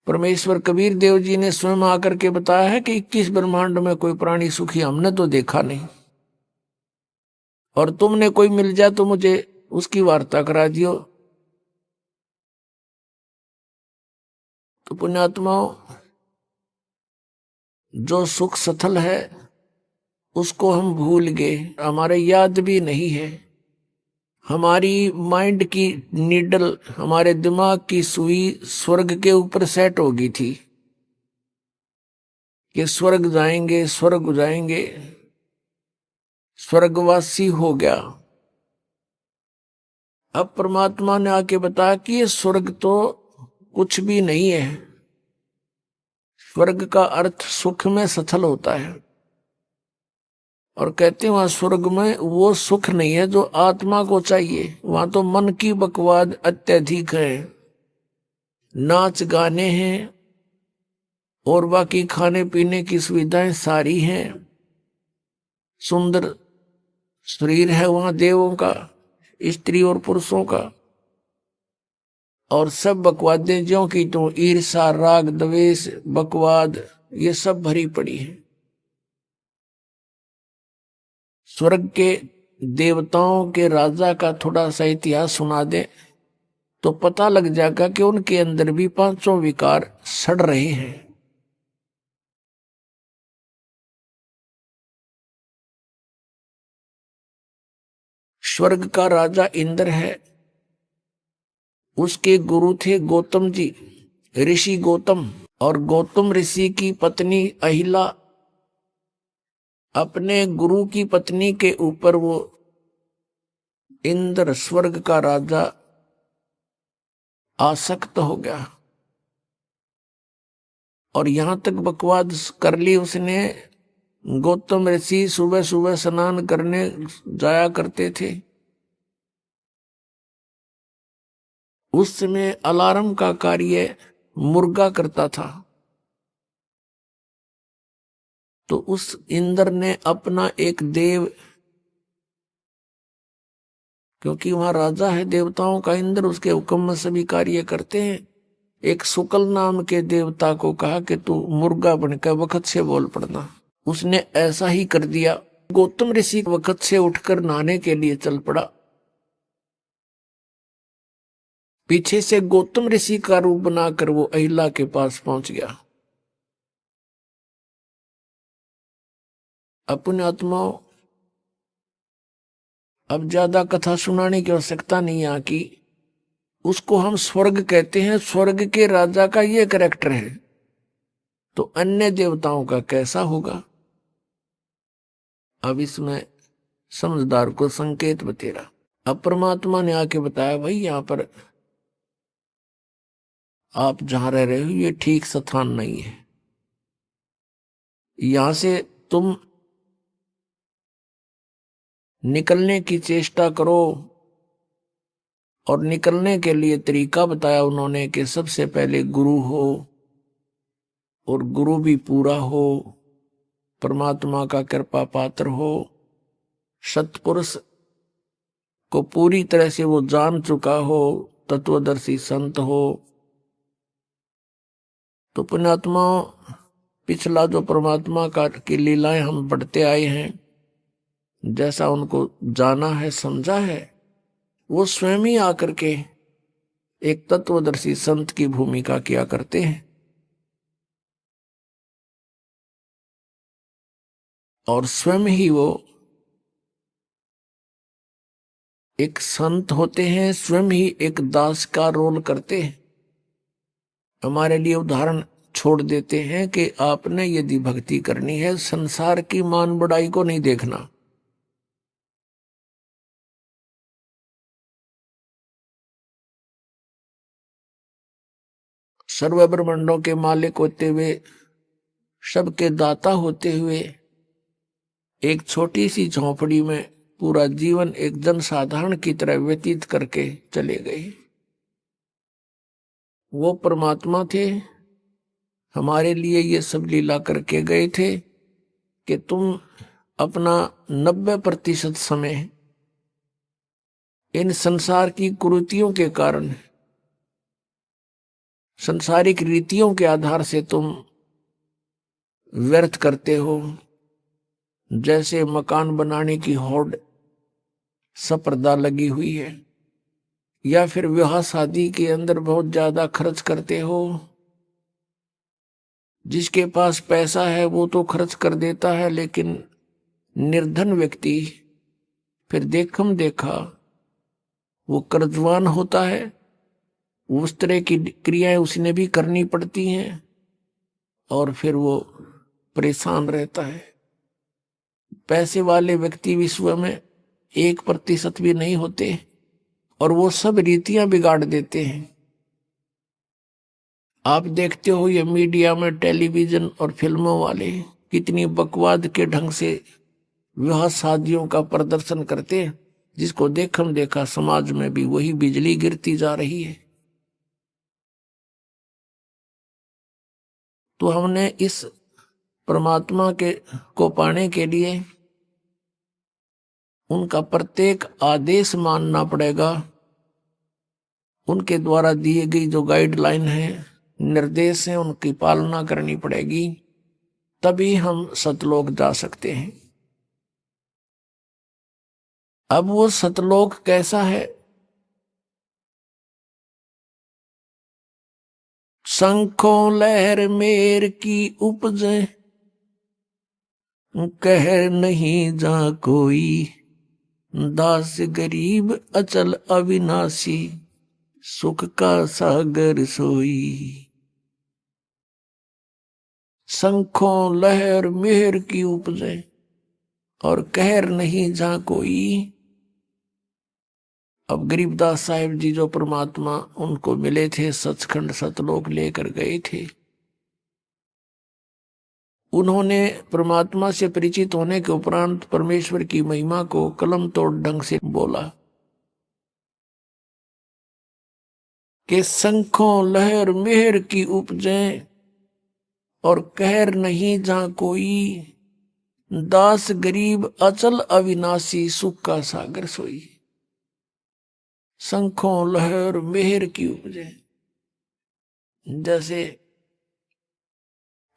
Speaker 2: परमेश्वर कबीर देव जी ने स्वयं आकर के बताया है कि 21 ब्रह्मांड में कोई प्राणी सुखी हमने तो देखा नहीं, और तुमने कोई मिल जाए तो मुझे उसकी वार्ता करा दियो। तो पुण्यात्माओं, जो सुख सथल है उसको हम भूल गए, हमारे याद भी नहीं है। हमारी माइंड की नीडल, हमारे दिमाग की सुई स्वर्ग के ऊपर सेट हो गई थी कि स्वर्ग जाएंगे, स्वर्ग जाएंगे, स्वर्गवासी हो गया। अब परमात्मा ने आके बताया कि ये स्वर्ग तो कुछ भी नहीं है। स्वर्ग का अर्थ सुख में सथल होता है, और कहते हैं वहां स्वर्ग में वो सुख नहीं है जो आत्मा को चाहिए। वहां तो मन की बकवाद अत्यधिक है, नाच गाने हैं और बाकी खाने पीने की सुविधाएं सारी हैं, सुंदर शरीर है वहां देवों का, स्त्री और पुरुषों का, और सब बकवादें ज्यों की तो ईर्षा, राग, द्वेष, बकवाद ये सब भरी पड़ी है। स्वर्ग के देवताओं के राजा का थोड़ा सा इतिहास सुना दे तो पता लग जाएगा कि उनके अंदर भी 500 विकार सड़ रहे हैं। स्वर्ग का राजा इंद्र है, उसके गुरु थे गौतम जी, ऋषि गौतम, और गौतम ऋषि की पत्नी अहिला अपने गुरु की पत्नी के ऊपर वो इंद्र स्वर्ग का राजा आसक्त हो गया, और यहां तक बकवाद कर ली उसने। गौतम ऋषि सुबह सुबह स्नान करने जाया करते थे। उस समय अलार्म का कार्य मुर्गा करता था, तो उस इंद्र ने अपना एक देव, क्योंकि वहां राजा है देवताओं का इंद्र, उसके हुक्म में सभी कार्य करते हैं, एक शुक्ल नाम के देवता को कहा कि तू मुर्गा बनकर वक्त से बोल पड़ना। उसने ऐसा ही कर दिया। गौतम ऋषि वक्त से उठकर नहाने के लिए चल पड़ा। पीछे से गौतम ऋषि का रूप बनाकर वो अहिला के पास पहुंच गया। अपने आत्माओं, अब ज्यादा कथा सुनाने की आवश्यकता नहीं है कि उसको हम स्वर्ग कहते हैं। स्वर्ग के राजा का ये कैरेक्टर है, तो अन्य देवताओं का कैसा होगा? अब इसमें समझदार को संकेत बतेरा। अब परमात्मा ने आके बताया, भाई यहां पर आप जहां रह रहे हो ये ठीक स्थान नहीं है। यहां से तुम निकलने की चेष्टा करो। और निकलने के लिए तरीका बताया उन्होंने कि सबसे पहले गुरु हो, और गुरु भी पूरा हो, परमात्मा का कृपा पात्र हो, सत्पुरुष को पूरी तरह से वो जान चुका हो, तत्वदर्शी संत हो। तो पुण्यात्मा, पिछला जो परमात्मा का की लीलाएं हम पढ़ते आए हैं, जैसा उनको जाना है, समझा है, वो स्वयं ही आकर के एक तत्वदर्शी संत की भूमिका किया करते हैं। और स्वयं ही वो एक संत होते हैं, स्वयं ही एक दास का रोल करते हैं। हमारे लिए उदाहरण छोड़ देते हैं कि आपने यदि भक्ति करनी है, संसार की मान बढ़ाई को नहीं देखना। सर्व ब्रह्मांडों के मालिक होते हुए, सबके दाता होते हुए, एक छोटी सी झोंपड़ी में पूरा जीवन एक जनसाधारण की तरह व्यतीत करके चले गए। वो परमात्मा थे, हमारे लिए ये सब लीला करके गए थे कि तुम अपना 90% समय इन संसार की कुरीतियों के कारण, संसारिक रीतियों के आधार से तुम व्यर्थ करते हो। जैसे मकान बनाने की होड़ स्पर्धा लगी हुई है, या फिर विवाह शादी के अंदर बहुत ज्यादा खर्च करते हो। जिसके पास पैसा है वो तो खर्च कर देता है, लेकिन निर्धन व्यक्ति फिर देखम देखा वो कर्जवान होता है। उस तरह की क्रियाएं उसने भी करनी पड़ती हैं, और फिर वो परेशान रहता है। पैसे वाले व्यक्ति विश्व में 1% भी नहीं होते, और वो सब रीतियां बिगाड़ देते हैं। आप देखते हो ये मीडिया में टेलीविजन और फिल्मों वाले कितनी बकवाद के ढंग से विवाह शादियों का प्रदर्शन करते हैं, जिसको देखम देखा समाज में भी वही बिजली गिरती जा रही है। तो हमने इस परमात्मा के को पाने के लिए उनका प्रत्येक आदेश मानना पड़ेगा। उनके द्वारा दिए गई जो गाइडलाइन है, निर्देश हैं, उनकी पालना करनी पड़ेगी, तभी हम सतलोक जा सकते हैं। अब वो सतलोक कैसा है? शंखों लहर मेर की उपजे, कहर नहीं जा कोई, दास गरीब अचल अविनाशी, सुख का सागर सोई। शंखों लहर मेहर की उपजे और कहर नहीं जा कोई। अब गरीबदास साहिब जी जो परमात्मा उनको मिले थे, सचखंड सतलोक लेकर गए थे, उन्होंने परमात्मा से परिचित होने के उपरांत परमेश्वर की महिमा को कलम तोड़ ढंग से बोला कि शंखों लहर मेहर की उपजे और कहर नहीं जा कोई, दास गरीब अचल अविनाशी, सुख का सागर सोई। शंखों लहर मेहर की उपजे, जैसे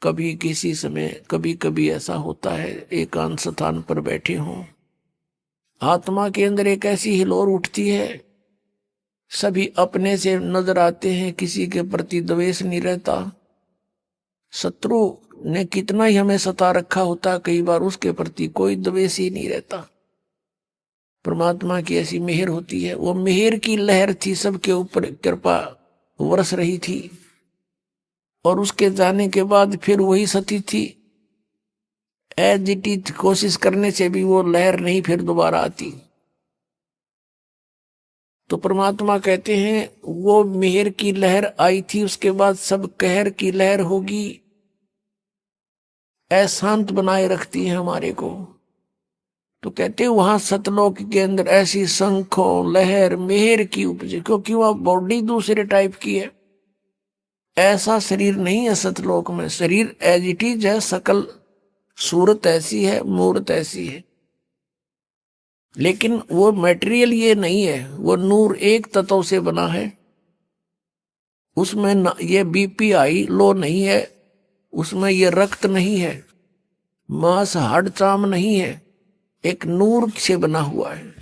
Speaker 2: कभी किसी समय कभी कभी ऐसा होता है, एकांत स्थान पर बैठे हों, आत्मा के अंदर एक ऐसी हिलोर उठती है, सभी अपने से नजर आते हैं, किसी के प्रति द्वेष नहीं रहता। शत्रु ने कितना ही हमें सता रखा होता, कई बार उसके प्रति कोई द्वेष ही नहीं रहता। परमात्मा की ऐसी मेहर होती है। वो मेहर की लहर थी, सबके ऊपर कृपा बरस रही थी, और उसके जाने के बाद फिर वही सती थी। एज इट इज कोशिश करने से भी वो लहर नहीं फिर दोबारा आती। तो परमात्मा कहते हैं वो मेहर की लहर आई थी, उसके बाद सब कहर की लहर होगी। अशांत बनाए रखती हैं हमारे को। तो कहते हैं वहां सतलोक के अंदर ऐसी शंखों लहर मेहर की उपजे, क्योंकि वह बॉडी दूसरे टाइप की है। ऐसा शरीर नहीं है सतलोक में, शरीर एज इट इज है, सकल सूरत ऐसी है, मूर्त ऐसी है, लेकिन वो मटेरियल ये नहीं है। वो नूर एक तत्व से बना है, उसमें ये बीपी हाई लो नहीं है, उसमें ये रक्त नहीं है, मांस हाड़ चाम नहीं है, एक नूर से बना हुआ है।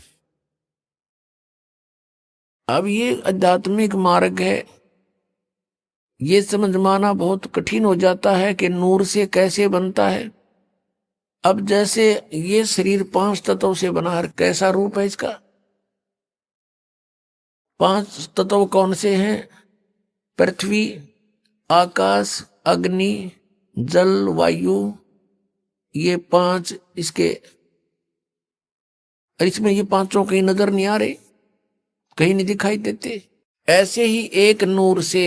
Speaker 2: अब ये आध्यात्मिक मार्ग है, ये समझ माना बहुत कठिन हो जाता है कि नूर से कैसे बनता है। अब जैसे ये शरीर 5 तत्वों से बना है, कैसा रूप है इसका? 5 तत्व कौन से हैं? पृथ्वी, आकाश, अग्नि, जल, वायु, ये 5 इसके। इसमें ये 5 कहीं नजर नहीं आ रहे, कहीं नहीं दिखाई देते। ऐसे ही एक नूर से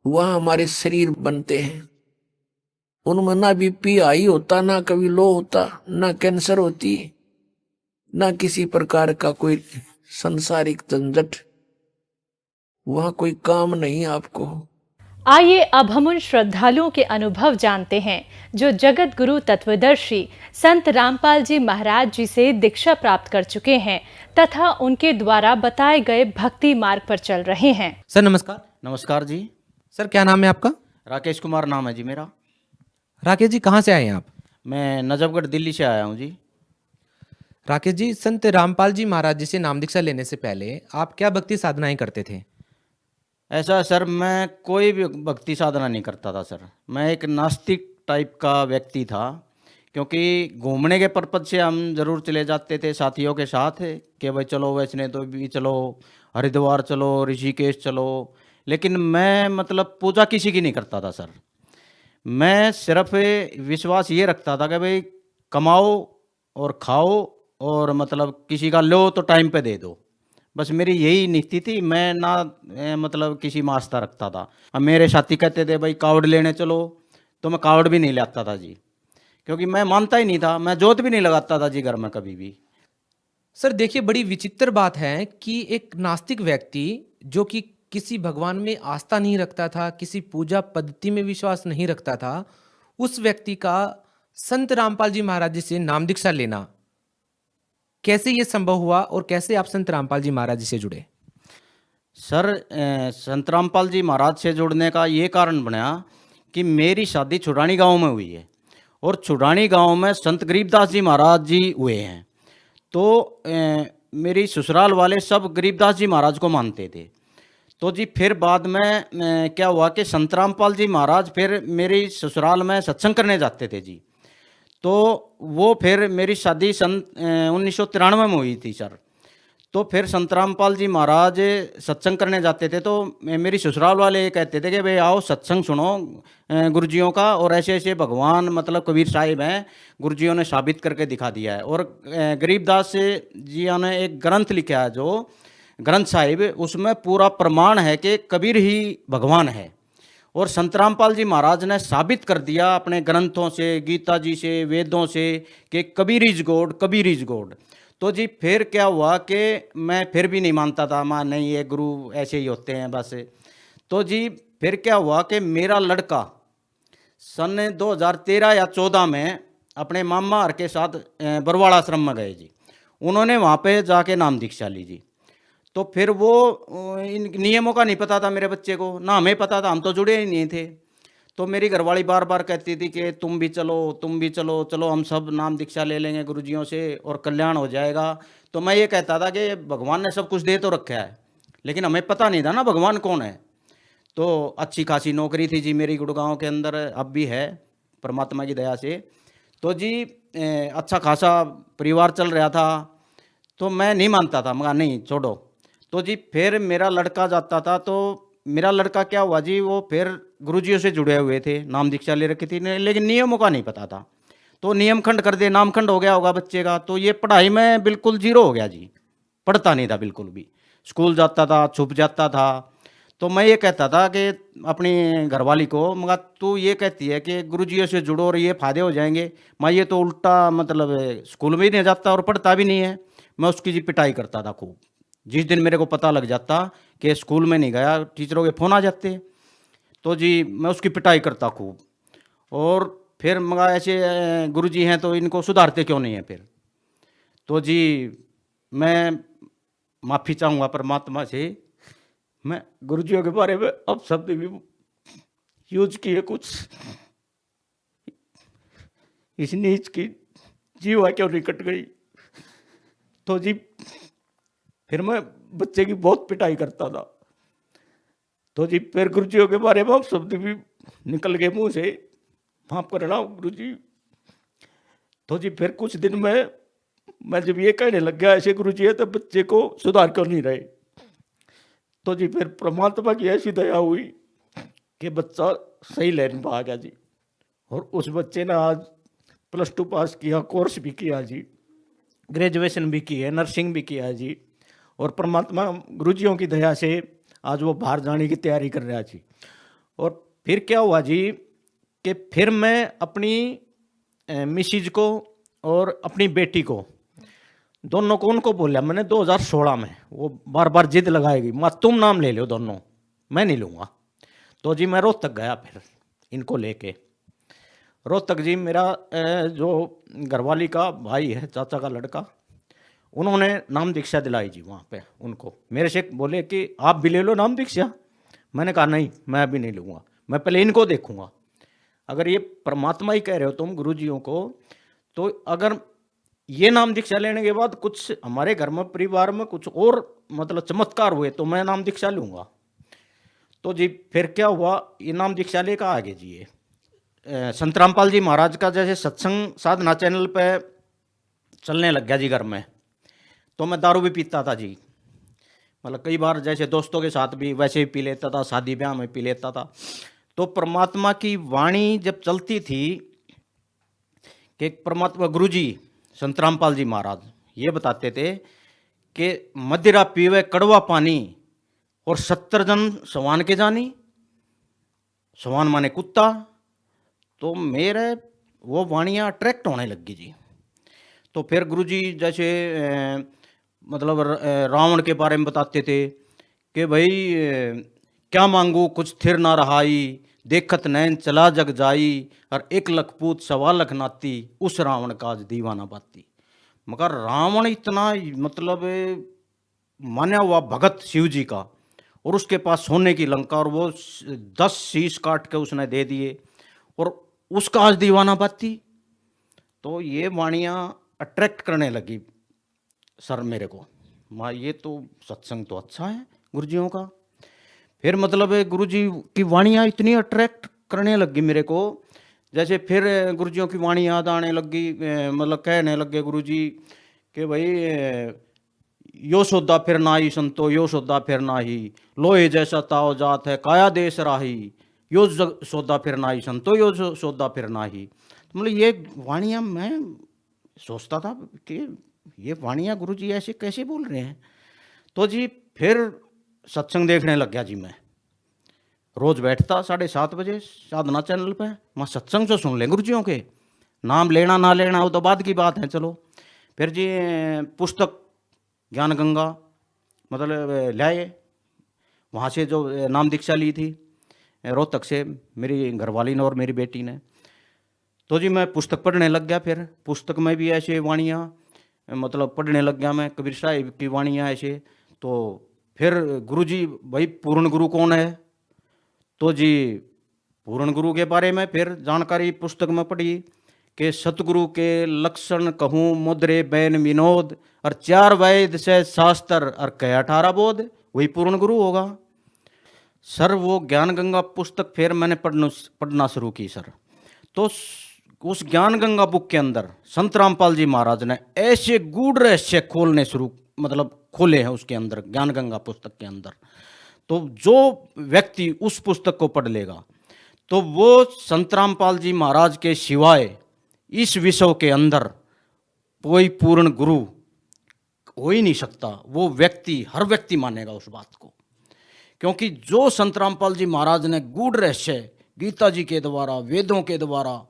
Speaker 2: वह हमारे शरीर बनते हैं। उनमें ना बीपी हाई होता, ना कभी लो होता, ना कैंसर होती, ना किसी प्रकार का कोई संसारिक झंझट, वहां कोई काम नहीं आपको।
Speaker 3: आइए अब हम उन श्रद्धालुओं के अनुभव जानते हैं जो जगत गुरु तत्वदर्शी संत रामपाल जी महाराज जी से दीक्षा प्राप्त कर चुके हैं तथा उनके द्वारा बताए गए भक्ति मार्ग पर चल रहे हैं।
Speaker 4: सर नमस्कार।
Speaker 5: नमस्कार जी।
Speaker 4: सर क्या नाम है आपका?
Speaker 5: राकेश कुमार नाम है जी मेरा।
Speaker 4: राकेश जी कहाँ से आए हैं आप?
Speaker 5: मैं नजफगढ़ दिल्ली से आया हूँ जी।
Speaker 4: राकेश जी, संत रामपाल जी महाराज जी से नाम दीक्षा लेने से पहले आप क्या भक्ति साधनाएं करते थे?
Speaker 5: ऐसा सर, मैं कोई भी भक्ति साधना नहीं करता था सर। मैं एक नास्तिक टाइप का व्यक्ति था, क्योंकि घूमने के पर्पज से हम जरूर चले जाते थे साथियों के साथ कि भाई चलो वैष्णो तो भी चलो, हरिद्वार चलो, ऋषिकेश चलो, लेकिन मैं मतलब पूजा किसी की नहीं करता था सर। मैं सिर्फ विश्वास ये रखता था कि भाई कमाओ और खाओ और मतलब किसी का लो तो टाइम पे दे दो, बस मेरी यही नीति थी। मैं ना मतलब किसी में आस्था रखता था। अब मेरे साथी कहते थे भाई कावड़ लेने चलो, तो मैं कावड़ भी नहीं लाता था जी, क्योंकि मैं मानता ही नहीं था। मैं जोत भी नहीं लगाता था जी घर में कभी भी।
Speaker 4: सर देखिए, बड़ी विचित्र बात है कि एक नास्तिक व्यक्ति जो कि किसी भगवान में आस्था नहीं रखता था, किसी पूजा पद्धति में विश्वास नहीं रखता था, उस व्यक्ति का संत रामपाल जी महाराज जी से नाम दीक्षा लेना, कैसे ये संभव हुआ और कैसे आप संत रामपाल जी महाराज जी से जुड़े?
Speaker 5: सर संत रामपाल जी महाराज से जुड़ने का ये कारण बना कि मेरी शादी छुड़ानी गांव में हुई है और छुड़ानी गांव में संत गरीबदास जी महाराज जी हुए हैं। तो मेरी ससुराल वाले सब गरीबदास जी महाराज को मानते थे। तो जी फिर बाद में क्या हुआ कि संत रामपाल जी महाराज फिर मेरी ससुराल में सत्संग करने जाते थे जी। तो वो फिर मेरी शादी सन 1993 में हुई थी सर। तो फिर संत रामपाल जी महाराज सत्संग करने जाते थे, तो मेरी ससुराल वाले ये कहते थे कि भाई आओ सत्संग सुनो गुरुजियों का, और ऐसे ऐसे भगवान मतलब कबीर साहिब हैं, गुरुजियों ने साबित करके दिखा दिया है। और गरीबदास जी ने एक ग्रंथ लिखा है जो ग्रंथ साहिब, उसमें पूरा प्रमाण है कि कबीर ही भगवान है। और संत रामपाल जी महाराज ने साबित कर दिया अपने ग्रंथों से, गीता जी से, वेदों से कि Kabir is God, Kabir is God. तो जी फिर क्या हुआ कि मैं फिर भी नहीं मानता था, मां नहीं ये गुरु ऐसे ही होते हैं बस। तो जी फिर क्या हुआ कि मेरा लड़का सन 2013 या 14 में अपने मामा हर के साथ बरवाड़ा आश्रम में गए जी। उन्होंने वहाँ पे जाके नाम दीक्षा ली जी। तो फिर वो इन नियमों का नहीं पता था मेरे बच्चे को, ना हमें पता था, हम तो जुड़े ही नहीं थे। तो मेरी घरवाली बार बार कहती थी कि तुम भी चलो, तुम भी चलो, चलो हम सब नाम दीक्षा ले लेंगे गुरुजियों से और कल्याण हो जाएगा। तो मैं ये कहता था कि भगवान ने सब कुछ दे तो रखा है, लेकिन हमें पता नहीं था ना भगवान कौन है। तो अच्छी खासी नौकरी थी जी मेरी गुड़गांव के अंदर, अब भी है परमात्मा की दया से। तो जी अच्छा खासा परिवार चल रहा था। तो मैं नहीं मानता था, मगर नहीं छोड़ो। तो जी फिर मेरा लड़का जाता था, तो मेरा लड़का क्या हुआ जी, वो फिर गुरुजियों से जुड़े हुए थे, नाम दीक्षा ले रखी थी, लेकिन नियमों का नहीं पता था। तो नियम खंड कर दे, नाम खंड हो गया होगा बच्चे का। तो ये पढ़ाई में बिल्कुल जीरो हो गया जी, पढ़ता नहीं था बिल्कुल भी, स्कूल जाता था, छुप जाता था। तो मैं ये कहता था कि अपनी घरवाली को, मगर तू ये कहती है कि गुरुजियों से जुड़ो और ये फायदे हो जाएंगे। मैं ये तो उल्टा मतलब स्कूल में ही नहीं जाता और पढ़ता भी नहीं है। मैं उसकी जी पिटाई करता था खूब। जिस दिन मेरे को पता लग जाता कि स्कूल में नहीं गया, टीचरों के फ़ोन आ जाते, तो जी मैं उसकी पिटाई करता खूब। और फिर मगर ऐसे गुरुजी हैं तो इनको सुधारते क्यों नहीं है फिर। तो जी मैं माफ़ी चाहूँगा परमात्मा से। मैं गुरुजियों के बारे में अब शब्द भी यूज किए कुछ, इस नीच की जीवा क्यों नहीं कट गई। तो जी फिर मैं बच्चे की बहुत पिटाई करता था। तो जी फिर गुरुजियों के बारे में अब शब्द भी निकल गए मुंह से, माफ करना गुरुजी। तो जी फिर कुछ दिन में मैं जब ये कहने लग गया ऐसे गुरुजी है तो बच्चे को सुधार क्यों नहीं रहे। तो जी फिर परमात्मा की ऐसी दया हुई कि बच्चा सही लाइन में आ गया जी। और उस बच्चे ने आज +2 पास किया, कोर्स भी किया जी, ग्रेजुएशन भी की है, नर्सिंग भी किया जी। और परमात्मा गुरुजियों की दया से आज वो बाहर जाने की तैयारी कर रहा जी। और फिर क्या हुआ जी कि फिर मैं अपनी मिसिज को और अपनी बेटी को, दोनों को उनको बोला मैंने 2016 में। वो बार बार जिद लगाएगी, माँ तुम नाम ले लो दोनों, मैं नहीं लूँगा। तो जी मैं रोहतक गया फिर इनको लेके। रोहतक जी मेरा जो घरवाली का भाई है, चाचा का लड़का, उन्होंने नाम दीक्षा दिलाई जी वहाँ पे उनको। मेरे से बोले कि आप भी ले लो नाम दीक्षा। मैंने कहा नहीं, मैं अभी नहीं लूँगा, मैं पहले इनको देखूँगा। अगर ये परमात्मा ही कह रहे हो तुम गुरुजियों को, तो अगर ये नाम दीक्षा लेने के बाद कुछ हमारे घर में परिवार में कुछ और मतलब चमत्कार हुए तो मैं नाम दीक्षा लूँगा। तो जी फिर क्या हुआ, ये नाम दीक्षा लेकर आगे जी ये संत रामपाल जी महाराज का जैसे सत्संग साधना चैनल पे चलने लग गया जी घर में। तो मैं दारू भी पीता था जी, मतलब कई बार जैसे दोस्तों के साथ भी वैसे ही पी लेता था, शादी ब्याह में पी लेता था। तो परमात्मा की वाणी जब चलती थी कि परमात्मा गुरुजी संत रामपाल जी महाराज ये बताते थे कि मदिरा पीवे कड़वा पानी और 70 जन सवान के जानी। सवान माने कुत्ता। तो मेरे वो वाणियाँ अट्रैक्ट होने लगी जी। तो फिर गुरुजी जैसे मतलब रावण के बारे में बताते थे कि भाई क्या मांगू कुछ थिर ना रहाई, देखत नैन चला जग जाई, और 1 लख पूत 1.25 लाख नाती, उस रावण का आज दीवाना बाती। मगर रावण इतना मतलब माना हुआ भगत शिव जी का, और उसके पास सोने की लंका, और वो 10 शीश काट के उसने दे दिए, और उसका आज दीवाना बाती। तो ये वाणियाँ अट्रैक्ट करने लगी सर मेरे को। माँ ये तो सत्संग तो अच्छा है गुरुजियों का। फिर मतलब गुरुजी की वाणियाँ इतनी अट्रैक्ट करने लगी मेरे को, जैसे फिर गुरुजियों की वाणी याद आने लगी। मतलब कहने लगे गुरुजी कि भाई यो सौदा फिर नाही संतो, यो सौदा फिर नाही, लोहे जैसा ताव जात है काया देश राही, यो सौदा फिर नाही संतो, यो सौदा फिर नाही। तो मतलब ये वाणियाँ मैं सोचता था कि ये वाणियाँ गुरुजी ऐसे कैसे बोल रहे हैं। तो जी फिर सत्संग देखने लग गया जी। मैं रोज बैठता 7:30 बजे साधना चैनल पे, मैं सत्संग तो सुन लें गुरुजियों के, नाम लेना ना लेना वो तो बाद की बात है चलो। फिर जी पुस्तक ज्ञान गंगा मतलब लाए, वहाँ से जो नाम दीक्षा ली थी रोहतक से मेरी घरवाली ने और मेरी बेटी ने। तो जी मैं पुस्तक पढ़ने लग गया। फिर पुस्तक में भी ऐसे वाणियाँ मतलब पढ़ने लग गया मैं, कबीर साहिब की वाणियाँ ऐसे। तो फिर गुरुजी भाई पूर्ण गुरु कौन है, तो जी पूर्ण गुरु के बारे में फिर जानकारी पुस्तक में पढ़ी कि सतगुरु के लक्षण कहूँ मुद्रे बैन विनोद, और 4 वैद से शास्त्र और कह 18 बोध, वही पूर्ण गुरु होगा सर। वो ज्ञान गंगा पुस्तक फिर मैंने पढ़ना शुरू की सर। तो उस ज्ञान गंगा बुक के अंदर संत रामपाल जी महाराज ने ऐसे गूढ़ रहस्य खोलने शुरू मतलब खोले हैं उसके अंदर, ज्ञान गंगा पुस्तक के अंदर। तो जो व्यक्ति उस पुस्तक को पढ़ लेगा तो वो संत रामपाल जी महाराज के सिवाय इस विश्व के अंदर कोई पूर्ण गुरु हो ही नहीं सकता। वो व्यक्ति हर व्यक्ति मानेगा उस बात को क्योंकि जो संत रामपाल जी महाराज ने गूढ़ रहस्य गीता जी के द्वारा, वेदों के द्वारा,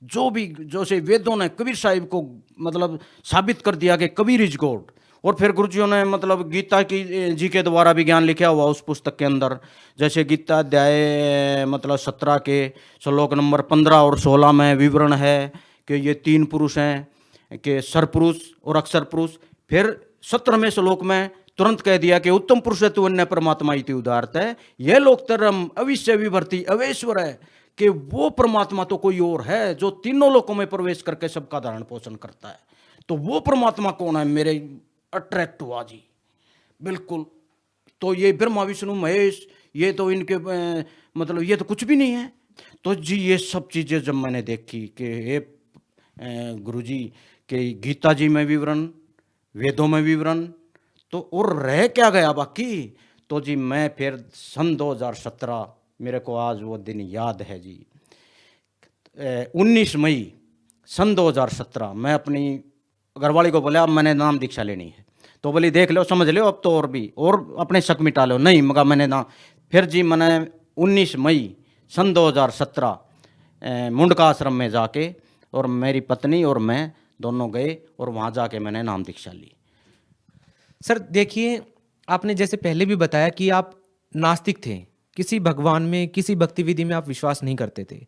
Speaker 5: जो भी जो से वेदों ने कबीर साहिब को मतलब साबित कर दिया कि कबीर इज गॉड, और फिर गुरुजियों ने मतलब गीता की जी के द्वारा भी ज्ञान लिखा हुआ उस पुस्तक के अंदर। जैसे गीता अध्याय मतलब 17 के श्लोक नंबर 15 और 16 में विवरण है कि ये 3 पुरुष हैं कि सरपुरुष और अक्षर पुरुष। फिर 17वें श्लोक में तुरंत कह दिया कि उत्तम पुरुष है तू अन्य परमात्मा इति उदारत है, यह लोकतरम अविश्य विभर्ति अवेश्वर है, कि वो परमात्मा तो कोई और है जो तीनों लोकों में प्रवेश करके सबका धारण पोषण करता है। तो वो परमात्मा कौन है, मेरे अट्रैक्ट हुआ जी बिल्कुल। तो ये ब्रह्मा विष्णु महेश ये तो इनके मतलब ये तो कुछ भी नहीं है। तो जी ये सब चीज़ें जब मैंने देखी कि ये गुरुजी के गीता जी में विवरण, वेदों में विवरण, तो और रह क्या गया बाकी। तो जी मैं फिर सन 2017 मेरे को आज वो दिन याद है जी, 19 मई सन 2017 मैं अपनी घरवाली को बोला अब मैंने नाम दीक्षा लेनी है। तो बोली देख लो समझ लो अब तो और भी और अपने शक मिटा लो। नहीं मगा मैंने ना, फिर जी मैंने 19 मई सन 2017 मुंडका आश्रम में जाके और मेरी पत्नी और मैं दोनों गए और वहाँ जाके मैंने नाम दीक्षा ली।
Speaker 4: सर देखिए, आपने जैसे पहले भी बताया कि आप नास्तिक थे, किसी भगवान में किसी भक्ति विधि में आप विश्वास नहीं करते थे।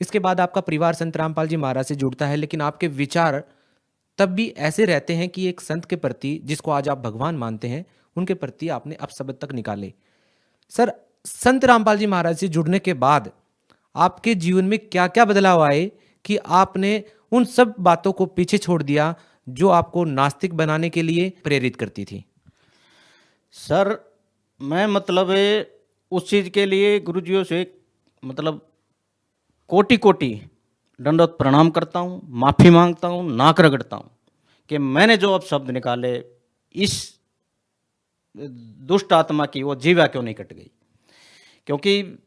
Speaker 4: इसके बाद आपका परिवार संत रामपाल जी महाराज से जुड़ता है, लेकिन आपके विचार तब भी ऐसे रहते हैं कि एक संत के प्रति जिसको आज आप भगवान मानते हैं उनके प्रति आपने अपशब्द तक निकाले। सर संत रामपाल जी महाराज से जुड़ने के बाद आपके जीवन में क्या क्या बदलाव आए कि आपने उन सब बातों को पीछे छोड़ दिया जो आपको नास्तिक बनाने के लिए प्रेरित करती थी?
Speaker 5: सर मैं मतलब उस चीज़ के लिए गुरुजियों से मतलब कोटि कोटि दंडवत प्रणाम करता हूँ, माफ़ी मांगता हूँ, नाक रगड़ता हूँ कि मैंने जो अब शब्द निकाले इस दुष्ट आत्मा की वो जीवा क्यों नहीं कट गई। क्योंकि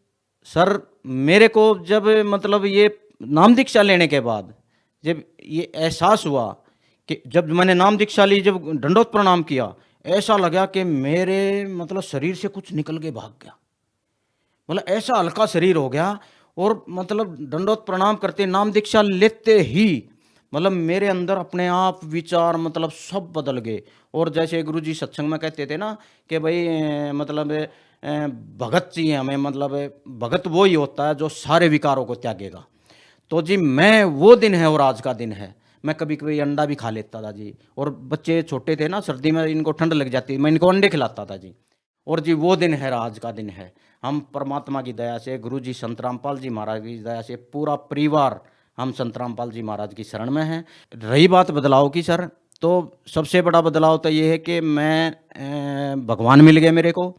Speaker 5: सर मेरे को जब मतलब ये नाम दीक्षा लेने के बाद जब ये एहसास हुआ कि जब मैंने नाम दीक्षा ली, जब दंडवत प्रणाम किया, ऐसा लगा कि मेरे मतलब शरीर से कुछ निकल के भाग गया, मतलब ऐसा हल्का शरीर हो गया। और मतलब दंडवत प्रणाम करते नाम दीक्षा लेते ही मतलब मेरे अंदर अपने आप विचार मतलब सब बदल गए। और जैसे गुरुजी सत्संग में कहते थे ना कि भाई मतलब भगत चाहिए हमें, मतलब भगत वो ही होता है जो सारे विकारों को त्यागेगा। तो जी मैं वो दिन है और आज का दिन है। मैं कभी कभी अंडा भी खा लेता था जी, और बच्चे छोटे थे ना, सर्दी में इनको ठंड लग जाती, मैं इनको अंडे खिलाता था जी। और जी वो दिन है, आज का दिन है। हम परमात्मा की दया से, गुरु जी संत रामपाल जी महाराज की दया से पूरा परिवार हम संत रामपाल जी महाराज की शरण में हैं। रही बात बदलाव की सर, तो सबसे बड़ा बदलाव तो ये है कि मैं भगवान मिल गए मेरे को।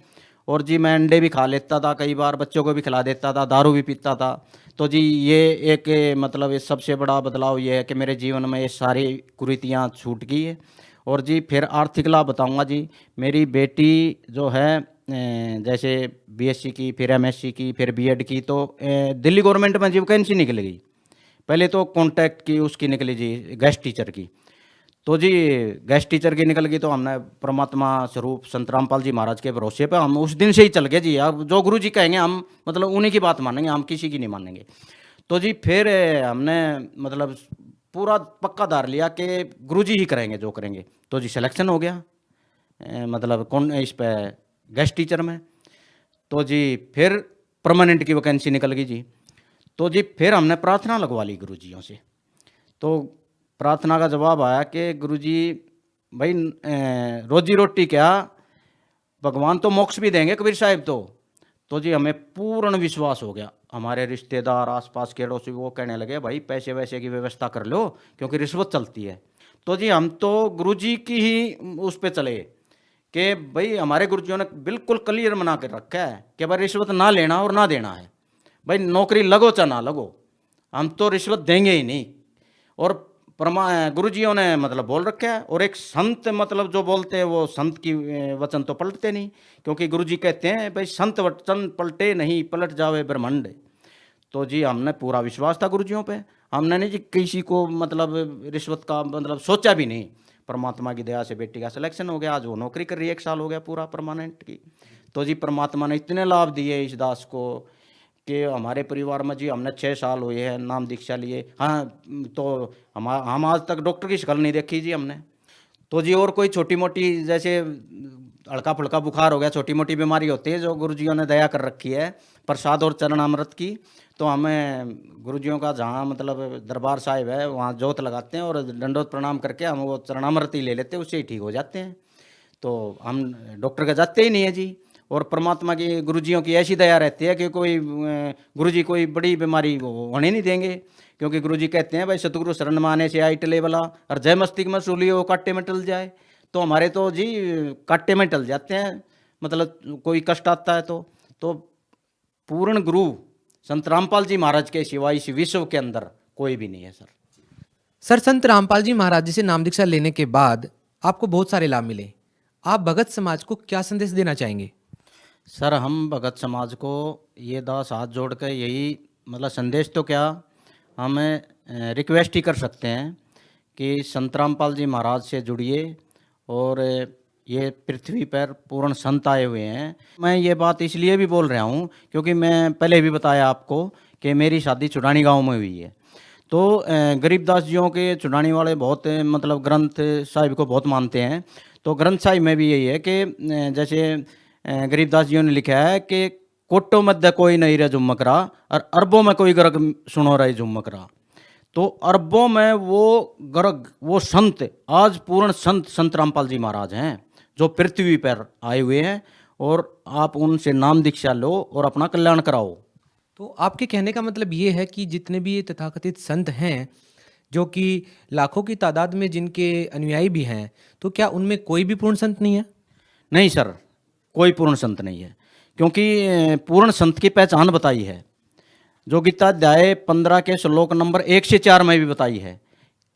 Speaker 5: और जी मैं अंडे भी खा लेता था, कई बार बच्चों को भी खिला देता था, दारू भी पीता था। तो जी ये एक मतलब इस सबसे बड़ा बदलाव ये है कि मेरे जीवन में ये सारी कुरीतियाँ छूट गई है। और जी फिर आर्थिक लाभ बताऊंगा जी। मेरी बेटी जो है जैसे बीएससी की, फिर एमएससी की, फिर बीएड की, तो दिल्ली गवर्नमेंट में जी वैकेंसी निकल गई। पहले तो कॉन्टैक्ट की उसकी निकली जी, गेस्ट टीचर की। तो जी गेस्ट टीचर की निकल गई, तो हमने परमात्मा स्वरूप संत रामपाल जी महाराज के भरोसे पे हम उस दिन से ही चल गए जी। अब जो गुरु जी कहेंगे हम मतलब उन्हीं की बात मानेंगे, हम किसी की नहीं मानेंगे। तो जी फिर हमने मतलब पूरा पक्का धार लिया कि गुरु जी ही करेंगे जो करेंगे। तो जी सिलेक्शन हो गया मतलब कौन इस पे गेस्ट टीचर में। तो जी फिर परमानेंट की वैकेंसी निकल गई जी। तो जी फिर हमने प्रार्थना लगवा ली गुरुजियों से। तो प्रार्थना का जवाब आया कि गुरुजी भाई रोजी रोटी क्या, भगवान तो मोक्ष भी देंगे कबीर साहिब तो जी हमें पूर्ण विश्वास हो गया। हमारे रिश्तेदार आसपास के अड़ोसी वो कहने लगे भाई पैसे वैसे की व्यवस्था कर लो क्योंकि रिश्वत चलती है। तो जी हम तो गुरुजी की ही उस पर चले कि भाई हमारे गुरुजियों ने बिल्कुल क्लियर बना कर रखा है कि भाई रिश्वत ना लेना और ना देना है। भाई नौकरी लगो चाहे ना लगो, हम तो रिश्वत देंगे ही नहीं। और गुरुजियों ने मतलब बोल रखा है। और एक संत मतलब जो बोलते हैं वो संत की वचन तो पलटते नहीं, क्योंकि गुरुजी कहते हैं भाई संत वचन पलटे नहीं, पलट जावे ब्रह्मांड। तो जी हमने पूरा विश्वास था गुरुजियों पे। हमने नहीं जी किसी को मतलब रिश्वत का मतलब सोचा भी नहीं। परमात्मा की दया से बेटी का सिलेक्शन हो गया, आज वो नौकरी कर रही है, 1 साल हो गया पूरा परमानेंट की। तो जी परमात्मा ने इतने लाभ दिए इस दास को कि हमारे परिवार में जी हमने 6 साल हुए हैं नाम दीक्षा लिए। हाँ, तो हम आज तक डॉक्टर की शक्ल नहीं देखी जी हमने। तो जी और कोई छोटी मोटी जैसे हल्का फुल्का बुखार हो गया, छोटी मोटी बीमारी होती है जो गुरुजियों ने दया कर रखी है प्रसाद और चरणामृत की, तो हमें गुरुजियों का जहाँ मतलब दरबार साहिब है वहाँ जोत लगाते हैं और दंडोत प्रणाम करके हम वो चरणामृत ही ले लेते हैं, उससे ही ठीक हो जाते हैं। तो हम डॉक्टर के जाते ही नहीं है जी। और परमात्मा की गुरुजियों की ऐसी दया रहती है कि कोई गुरुजी कोई बड़ी बीमारी होने नहीं देंगे, क्योंकि गुरुजी कहते हैं भाई सतगुरु शरण में आने से आई टले वाला और जय मस्तिष्क में सूली वो कांटे में टल जाए। तो हमारे तो जी कांटे में टल जाते हैं, मतलब कोई कष्ट आता है तो पूर्ण गुरु संत रामपाल जी महाराज के सिवा इस विश्व के अंदर कोई भी नहीं है सर।
Speaker 4: सर, संत रामपाल जी महाराज जी से नाम दीक्षा लेने के बाद आपको बहुत सारे लाभ मिले, आप भगत समाज को क्या संदेश देना चाहेंगे?
Speaker 5: सर, हम भगत समाज को ये दास हाथ जोड़ कर यही मतलब संदेश तो क्या हमें रिक्वेस्ट ही कर सकते हैं कि संत रामपाल जी महाराज से जुड़िए। और ये पृथ्वी पर पूर्ण संत आए हुए हैं। मैं ये बात इसलिए भी बोल रहा हूँ क्योंकि मैं पहले भी बताया आपको कि मेरी शादी चुड़ानी गांव में हुई है। तो गरीबदास जियों के चुड़ानी वाले बहुत मतलब ग्रंथ साहिब को बहुत मानते हैं। तो ग्रंथ साहिब में भी यही है कि जैसे गरीबदास जियों ने लिखा है कि कोटों मध्य कोई नहीं रहे जुम्मकरा और अरबों में कोई गर्ग सुनो रहे जुम्मकरा। तो अरबों में वो गर्ग वो संत आज पूर्ण संत रामपाल जी महाराज हैं जो पृथ्वी पर आए हुए हैं, और आप उनसे नाम दीक्षा लो और अपना कल्याण कराओ।
Speaker 4: तो आपके कहने का मतलब ये है कि जितने भी ये तथाकथित संत हैं जो कि लाखों की तादाद में जिनके अनुयायी भी हैं, तो क्या उनमें कोई भी पूर्ण संत नहीं है?
Speaker 5: नहीं सर, कोई पूर्ण संत नहीं है, क्योंकि पूर्ण संत की पहचान बताई है जो गीता अध्याय 15 के श्लोक नंबर 1 से 4 में भी बताई है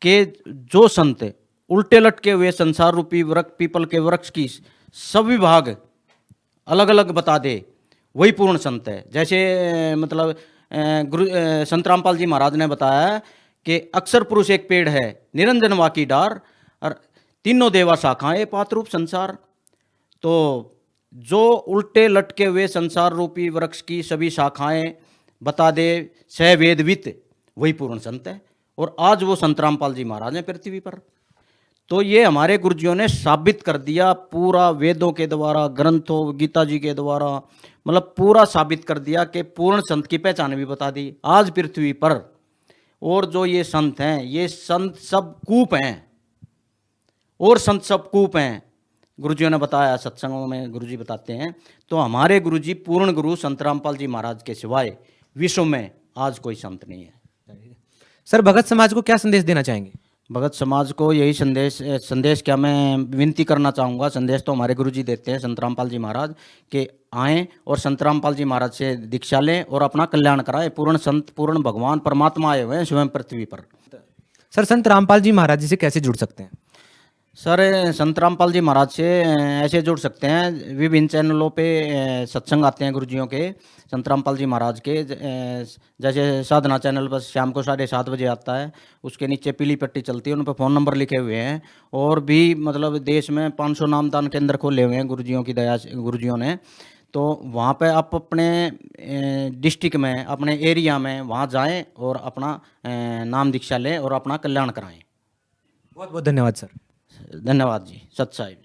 Speaker 5: कि जो संत उल्टे लटके हुए संसार रूपी वृक्ष पीपल के वृक्ष की सभी भाग अलग अलग बता दे, वही पूर्ण संत है। जैसे मतलब संत रामपाल जी महाराज ने बताया कि अक्षर पुरुष एक पेड़ है, निरंजन वाकी डार और तीनों देवा शाखाएं पातरूप संसार। तो जो उल्टे लटके हुए संसार रूपी वृक्ष की सभी शाखाएं बता दे सह वेदवित, वही पूर्ण संत है। और आज वो संत रामपाल जी महाराज हैं पृथ्वी पर। तो ये हमारे गुरुजियों ने साबित कर दिया पूरा, वेदों के द्वारा, ग्रंथों, गीता जी के द्वारा, मतलब पूरा साबित कर दिया कि पूर्ण संत की पहचान भी बता दी आज पृथ्वी पर। और जो ये संत हैं, ये संत सब कूप हैं और संत सब कूप हैं, गुरुजियों ने बताया, सत्संगों में गुरुजी बताते हैं। तो हमारे गुरुजी पूर्ण गुरु संत रामपाल जी महाराज के सिवाय विश्व में आज कोई संत नहीं है।
Speaker 4: सर, भगत समाज को क्या संदेश देना चाहेंगे?
Speaker 5: भगत समाज को यही संदेश क्या मैं विनती करना चाहूँगा। संदेश तो हमारे गुरुजी देते हैं संत रामपाल जी महाराज के आएँ और संत रामपाल जी महाराज से दीक्षा लें और अपना कल्याण कराएं। पूर्ण संत, पूर्ण भगवान परमात्मा आए हुए हैं स्वयं पृथ्वी पर।
Speaker 4: सर, संत रामपाल जी महाराज जी से कैसे जुड़ सकते हैं?
Speaker 5: सर, संत रामपाल जी महाराज से ऐसे जुड़ सकते हैं, विभिन्न चैनलों पे सत्संग आते हैं गुरुजियों के, संत रामपाल जी महाराज के। जैसे साधना चैनल पर शाम को 7:30 बजे आता है, उसके नीचे पीली पट्टी चलती है, उन पर फ़ोन नंबर लिखे हुए हैं। और भी मतलब देश में 500 नामदान केंद्र खोले हुए हैं गुरुजियों की दया से, गुरुजियों ने। तो वहाँ पे आप अपने डिस्ट्रिक्ट में, अपने एरिया में वहाँ जाएं और अपना नाम दीक्षा लें और अपना कल्याण कराएं।
Speaker 4: बहुत बहुत धन्यवाद सर।
Speaker 5: धन्यवाद जी, सत साहिब जी।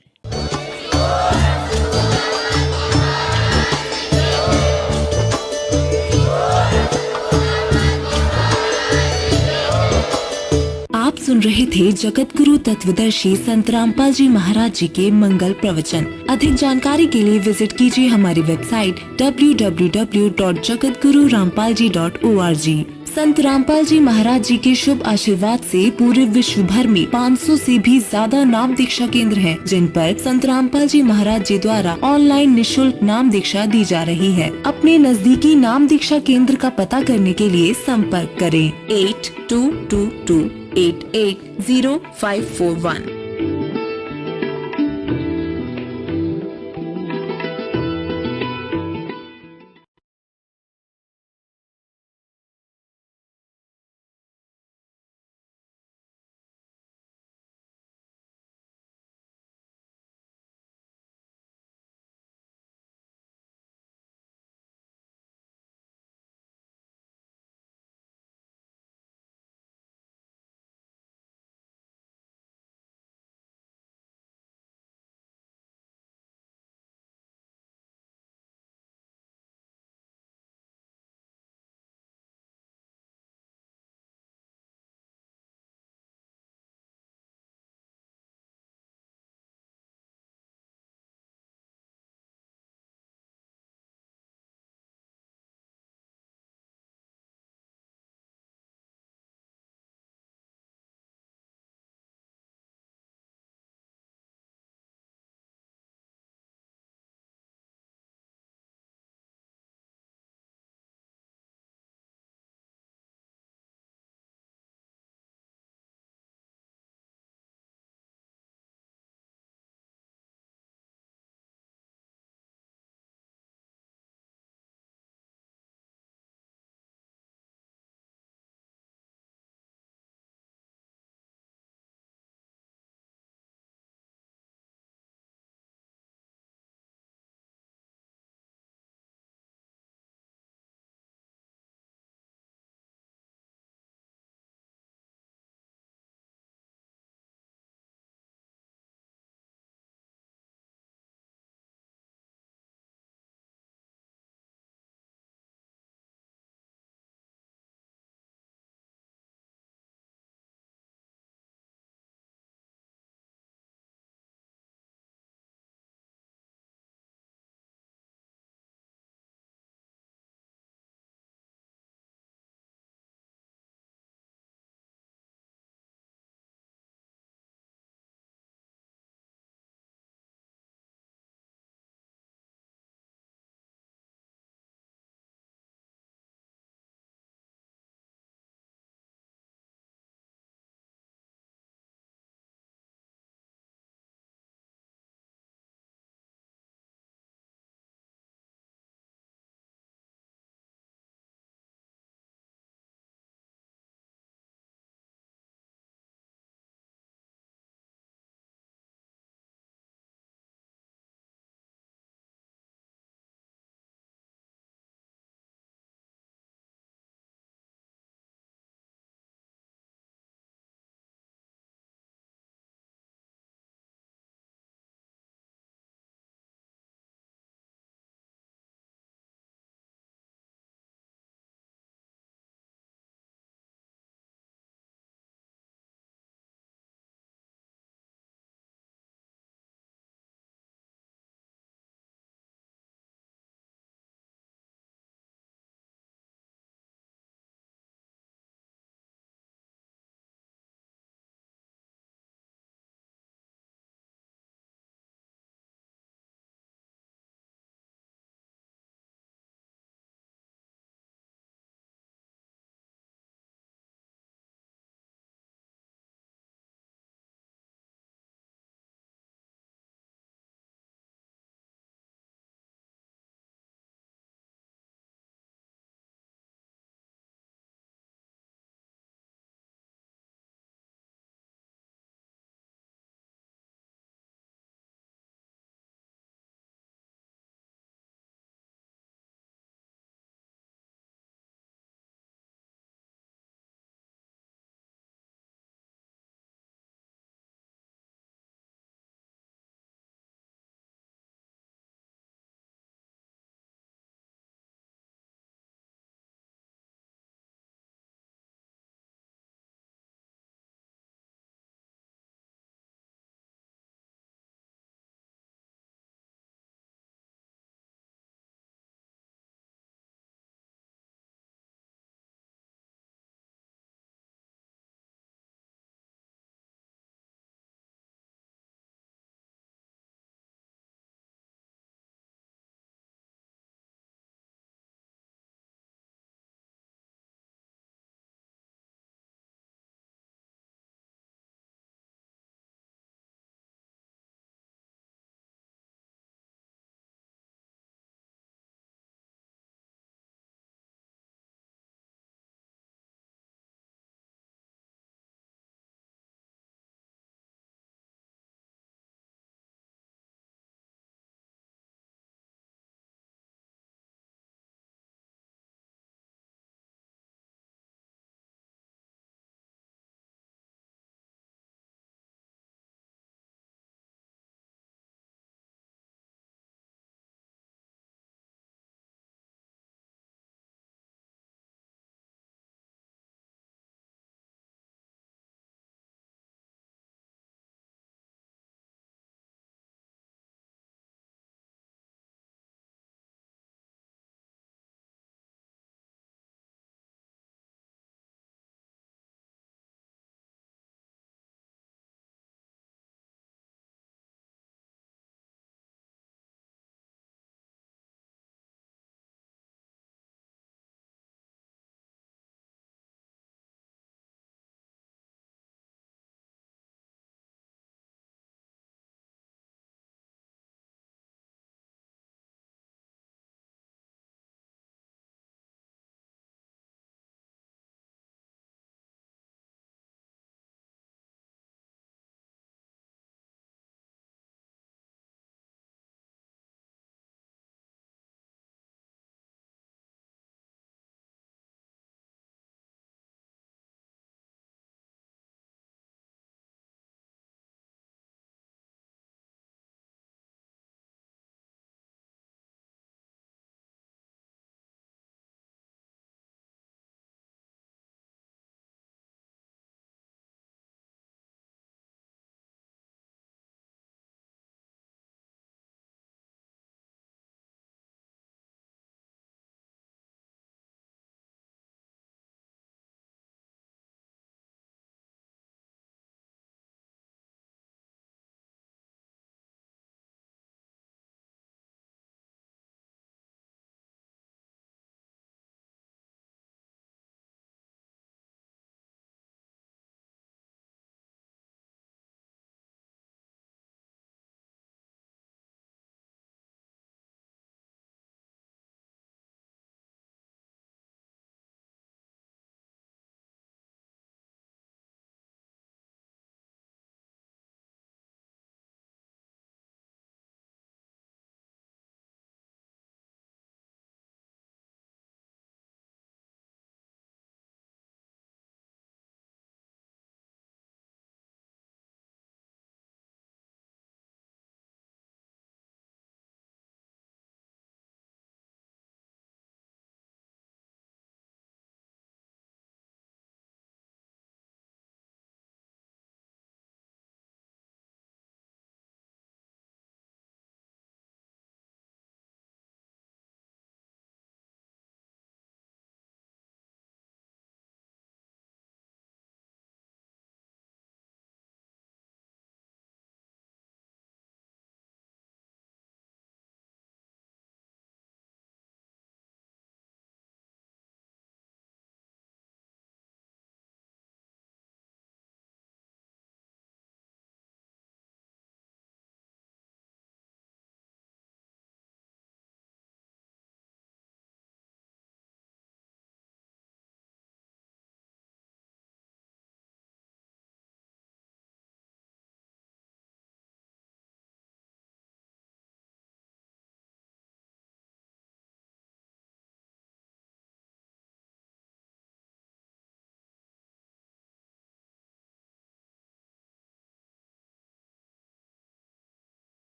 Speaker 6: आप सुन रहे थे जगत गुरु तत्वदर्शी संत रामपाल जी महाराज जी के मंगल प्रवचन। अधिक जानकारी के लिए विजिट कीजिए हमारी वेबसाइट www.jagatgururampalji.org। संत रामपाल जी महाराज जी के शुभ आशीर्वाद से पूरे विश्व भर में 500 से भी ज्यादा नाम दीक्षा केंद्र हैं, जिन पर संत रामपाल जी महाराज जी द्वारा ऑनलाइन निशुल्क नाम दीक्षा दी जा रही है। अपने नजदीकी नाम दीक्षा केंद्र का पता करने के लिए संपर्क करें 8222880541।